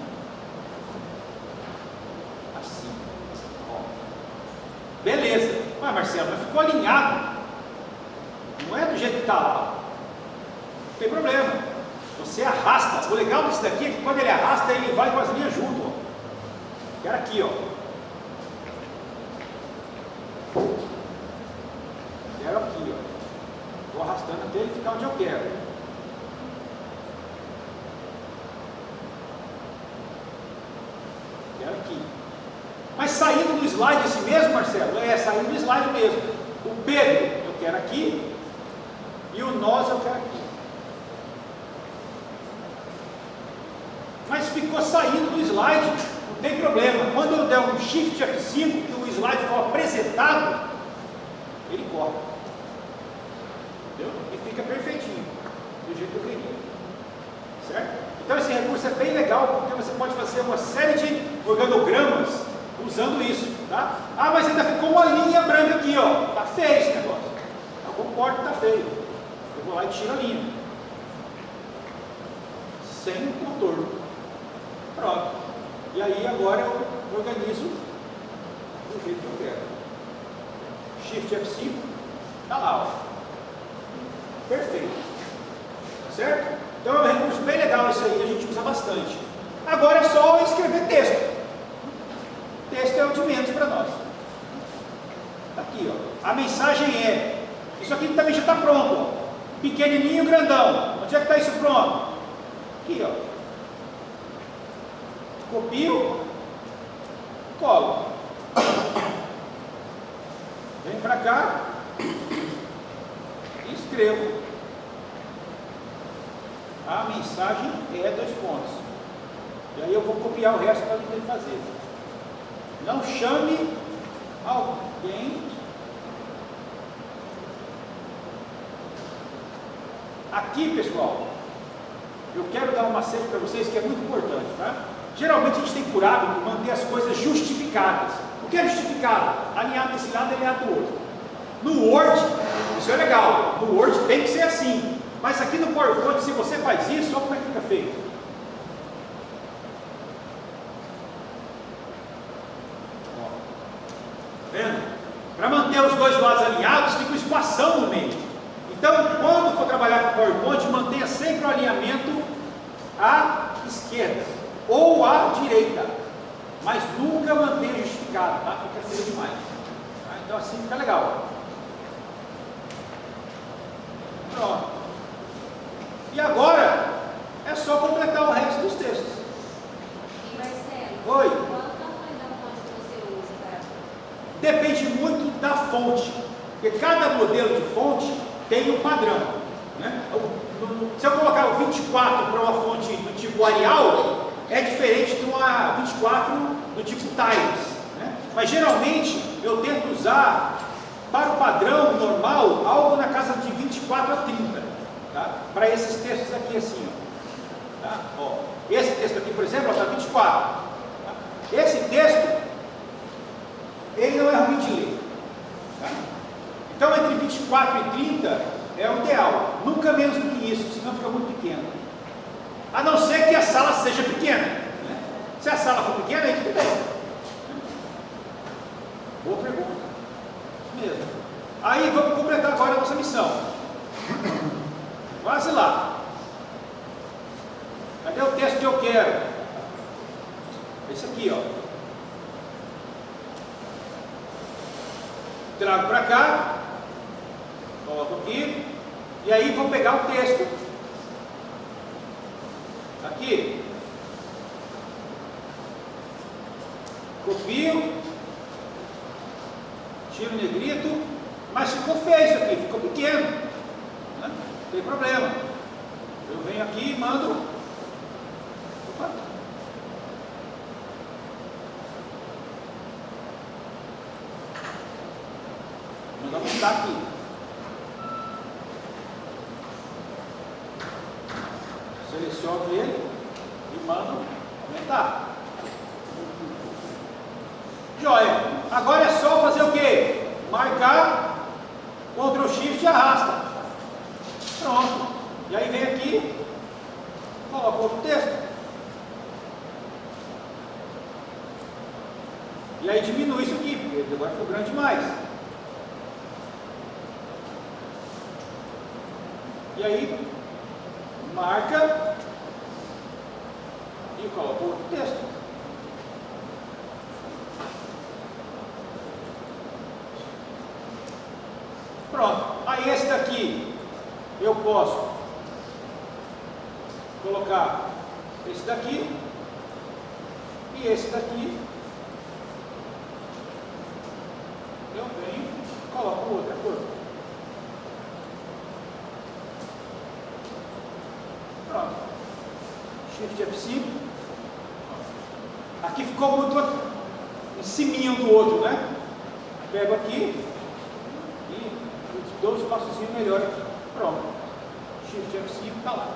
Assim. Ó. Beleza. Mas Marcelo, mas ficou alinhado. Não é do jeito que está lá. Não tem problema. Você arrasta. O legal disso daqui é que quando ele arrasta, ele vai com as linhas junto. Ó. Quero aqui, ó. Quero aqui, ó. Estou arrastando até ele ficar onde eu quero. Quero aqui. Mas saindo do slide esse mesmo, Marcelo? É, saindo do slide mesmo. O Pedro eu quero aqui. E o nós eu quero aqui. Mas ficou saindo do slide, não tem problema. Quando eu der um Shift F5, que o slide for apresentado, ele corta. Entendeu? E fica perfeitinho, do jeito que eu queria. Certo? Então esse recurso é bem legal, porque você pode fazer uma série de organogramas usando isso. Tá? Ah, mas ainda ficou uma linha branca aqui, ó. Está feio esse negócio. Eu concordo que está feio. Eu vou lá e tiro a linha. Sem contorno. Pronto. E aí agora eu organizo do jeito que eu quero. Shift F5. Está lá, ó. Perfeito. Certo? Então é um recurso bem legal isso aí, a gente usa bastante. Agora é só escrever texto. Texto é o de menos para nós. Está aqui, ó. A mensagem é. Isso aqui também já está pronto, ó. Pequenininho, grandão. Onde é que está isso pronto? Aqui, ó. Copio, colo. Vem para cá e escrevo. A mensagem é 2 pontos. E aí eu vou copiar o resto para ele fazer. Não chame alguém. Aqui, pessoal, eu quero dar uma macete para vocês que é muito importante, tá? Geralmente a gente tem por hábito manter as coisas justificadas. O que é justificado? Alinhado desse lado, alinhado do outro. No Word, isso é legal. No Word tem que ser assim. Mas aqui no PowerPoint, se você faz isso, olha como é que fica feito. Ó. Vendo? Para manter os dois lados alinhados, fica um espação no meio. Então, quando for trabalhar com PowerPoint, mantenha sempre o alinhamento à esquerda ou à direita, mas nunca mantenha justificado, tá? Fica feio demais. Tá? Então, assim fica legal. Pronto. E agora é só completar o resto dos textos. E Marcelo, Oi. qual o tamanho da fonte que você usa para... Depende muito da fonte, porque cada modelo de fonte tem um padrão. Se eu colocar o 24 para uma fonte do tipo Arial, é diferente de uma 24 do tipo Times, né? Mas geralmente eu tento usar para o padrão normal algo na casa de 24 a 30, tá? Para esses textos aqui assim, ó. Tá? Ó, esse texto aqui, por exemplo, está 24. Tá? Esse texto, ele não é ruim de ler. Tá? Então, entre 24 e 30 é o ideal. Nunca menos do que isso, senão fica muito pequeno. A não ser que a sala seja pequena, né? Se a sala for pequena, aí tudo bem. Boa pergunta. Isso mesmo. Aí vamos completar agora a nossa missão. Quase lá. Cadê o texto que eu quero? Esse aqui, ó. Trago para cá. Coloco aqui. E aí vou pegar o texto. Aqui. Copio. Tiro o negrito. Mas ficou feio isso aqui. Ficou pequeno. Né? Não tem problema. Eu venho aqui e mando. Opa. Manda aumentar aqui. Seleciono ele e mando aumentar. Joia. Agora é só fazer o quê? Marcar, Ctrl Shift e arrasta. Pronto. E aí vem aqui, coloca outro texto. E aí diminui isso aqui, porque agora ficou grande demais. E aí, marca e coloca outro texto. Pronto. Aí esse daqui eu posso colocar esse daqui e esse daqui. Eu venho e coloco outra cor. Pronto. Shift F5. Aqui ficou muito em cima um do outro, né? Pego aqui e dou um espaçozinho melhor aqui. Pronto. Shift F5 está lá.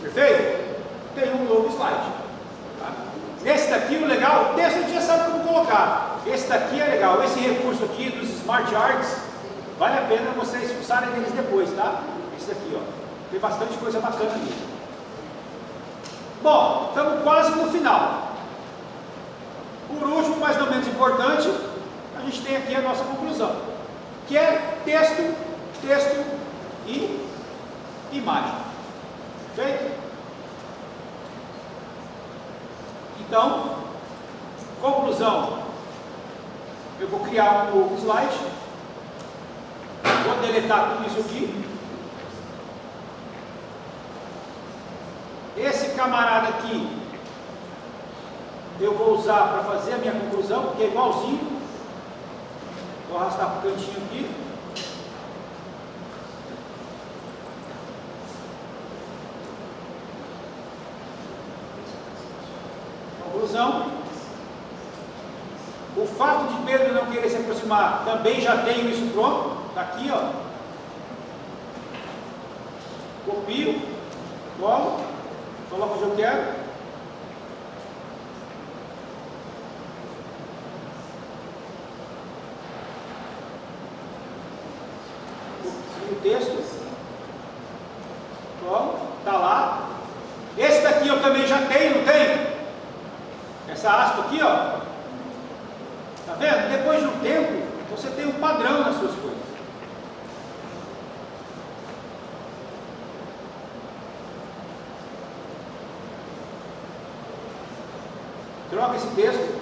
Perfeito? Tem um novo slide. Tá? Esse daqui, o legal, o texto a gente já sabe como colocar. Esse daqui é legal. Esse recurso aqui dos Smart Arts, vale a pena vocês fuçarem neles depois, tá? Esse daqui, ó. Tem bastante coisa bacana ali. Bom, estamos quase no final. Por último, mas não menos importante, a gente tem aqui a nossa conclusão, que é texto, texto e imagem. Perfeito? Então, conclusão. Eu vou criar um novo slide. Vou deletar tudo isso aqui. Esse camarada aqui eu vou usar para fazer a minha conclusão, porque é igualzinho. Vou arrastar para o cantinho aqui. Conclusão. O fato de Pedro não querer se aproximar, também já tenho isso pronto. Está aqui, ó. Copio, colo, coloco onde eu quero. Copio o texto. Colo, está lá. Esse daqui eu também já tenho, não tenho? Essa aspa aqui, ó. Tá vendo? Depois de um tempo, você tem um padrão nas suas coisas. Troca esse texto.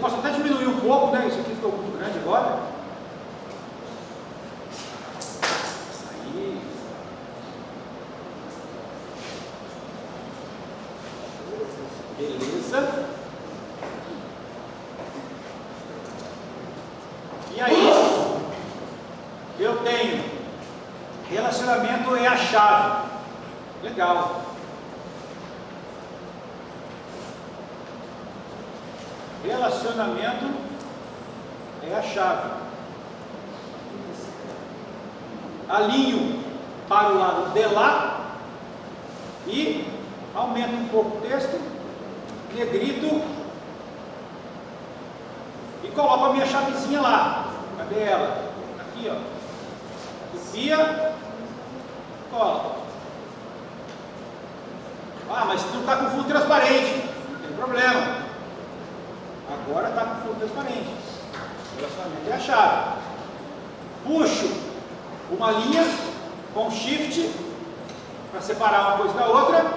posso até diminuir um pouco, né? Isso aqui ficou muito grande agora. Aí. Beleza. E aí, eu tenho relacionamento é a chave. Legal. Relacionamento é a chave. Alinho para o lado de lá e aumento um pouco o texto, negrito e coloco a minha chavezinha lá. Cadê ela? Aqui, ó. Copia, cola. Ah, mas não está com fundo transparente. Não tem problema. Agora está com fundo transparente. O relacionamento é a chave. Puxo uma linha com shift para separar uma coisa da outra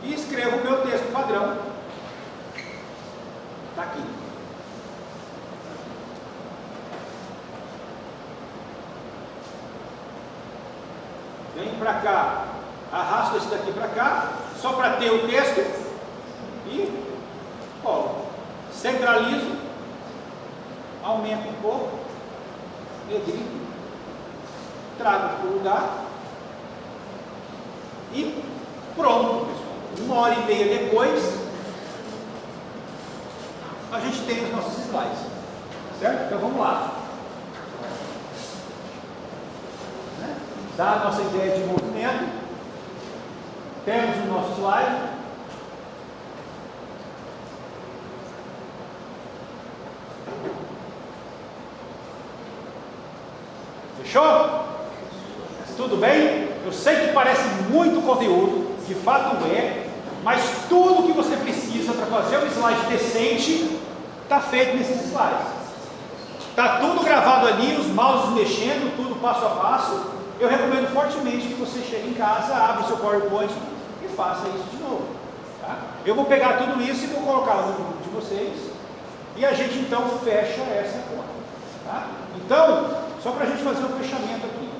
e escrevo o meu texto padrão. Está aqui. Venho para cá, arrasto esse daqui para cá, só para ter o texto e colo. Centralizo, aumento um pouco, negrito, trago para o lugar e pronto, pessoal. 1h30 depois, a gente tem os nossos slides, certo? Então vamos lá. Dá a nossa ideia de movimento, temos o nosso slide. Fechou? Tudo bem? Eu sei que parece muito conteúdo, de fato é, mas tudo que você precisa para fazer um slide decente está feito nesses slides. Está tudo gravado ali, os mouses mexendo, tudo passo a passo. Eu recomendo fortemente que você chegue em casa, abra o seu PowerPoint e faça isso de novo. Tá? Eu vou pegar tudo isso e vou colocar no grupo de vocês e a gente então fecha essa conta. Tá? Então, só para a gente fazer um fechamento aqui.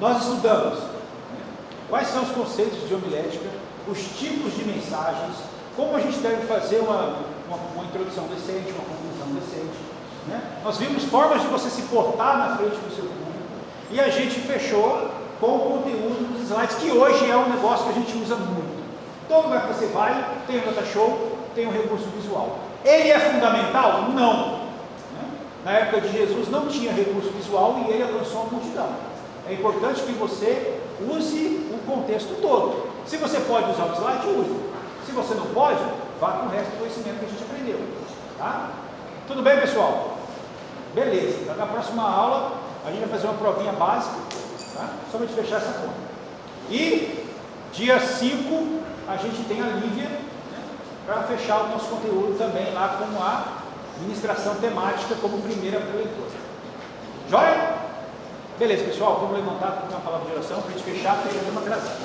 Nós estudamos quais são os conceitos de homilética, os tipos de mensagens, como a gente deve fazer uma introdução decente, uma conclusão decente. Né? Nós vimos formas de você se portar na frente do seu público. E a gente fechou com o conteúdo dos slides, que hoje é um negócio que a gente usa muito. Todo lugar que você vai, tem o data show, tem o recurso visual. Ele é fundamental? Não. Na época de Jesus não tinha recurso visual e ele alcançou a multidão. É importante que você use o contexto todo. Se você pode usar o slide, use. Se você não pode, vá com o resto do conhecimento que a gente aprendeu. Tá? Tudo bem, pessoal? Beleza. Então, na próxima aula, a gente vai fazer uma provinha básica, tá? Só para a gente fechar essa conta. E dia 5 a gente tem a Lívia, né, para fechar o nosso conteúdo também lá com a ministração temática como primeira preleitora. Joia? Beleza, pessoal, vamos levantar com uma palavra de oração para a gente fechar, porque já estamos atrasados.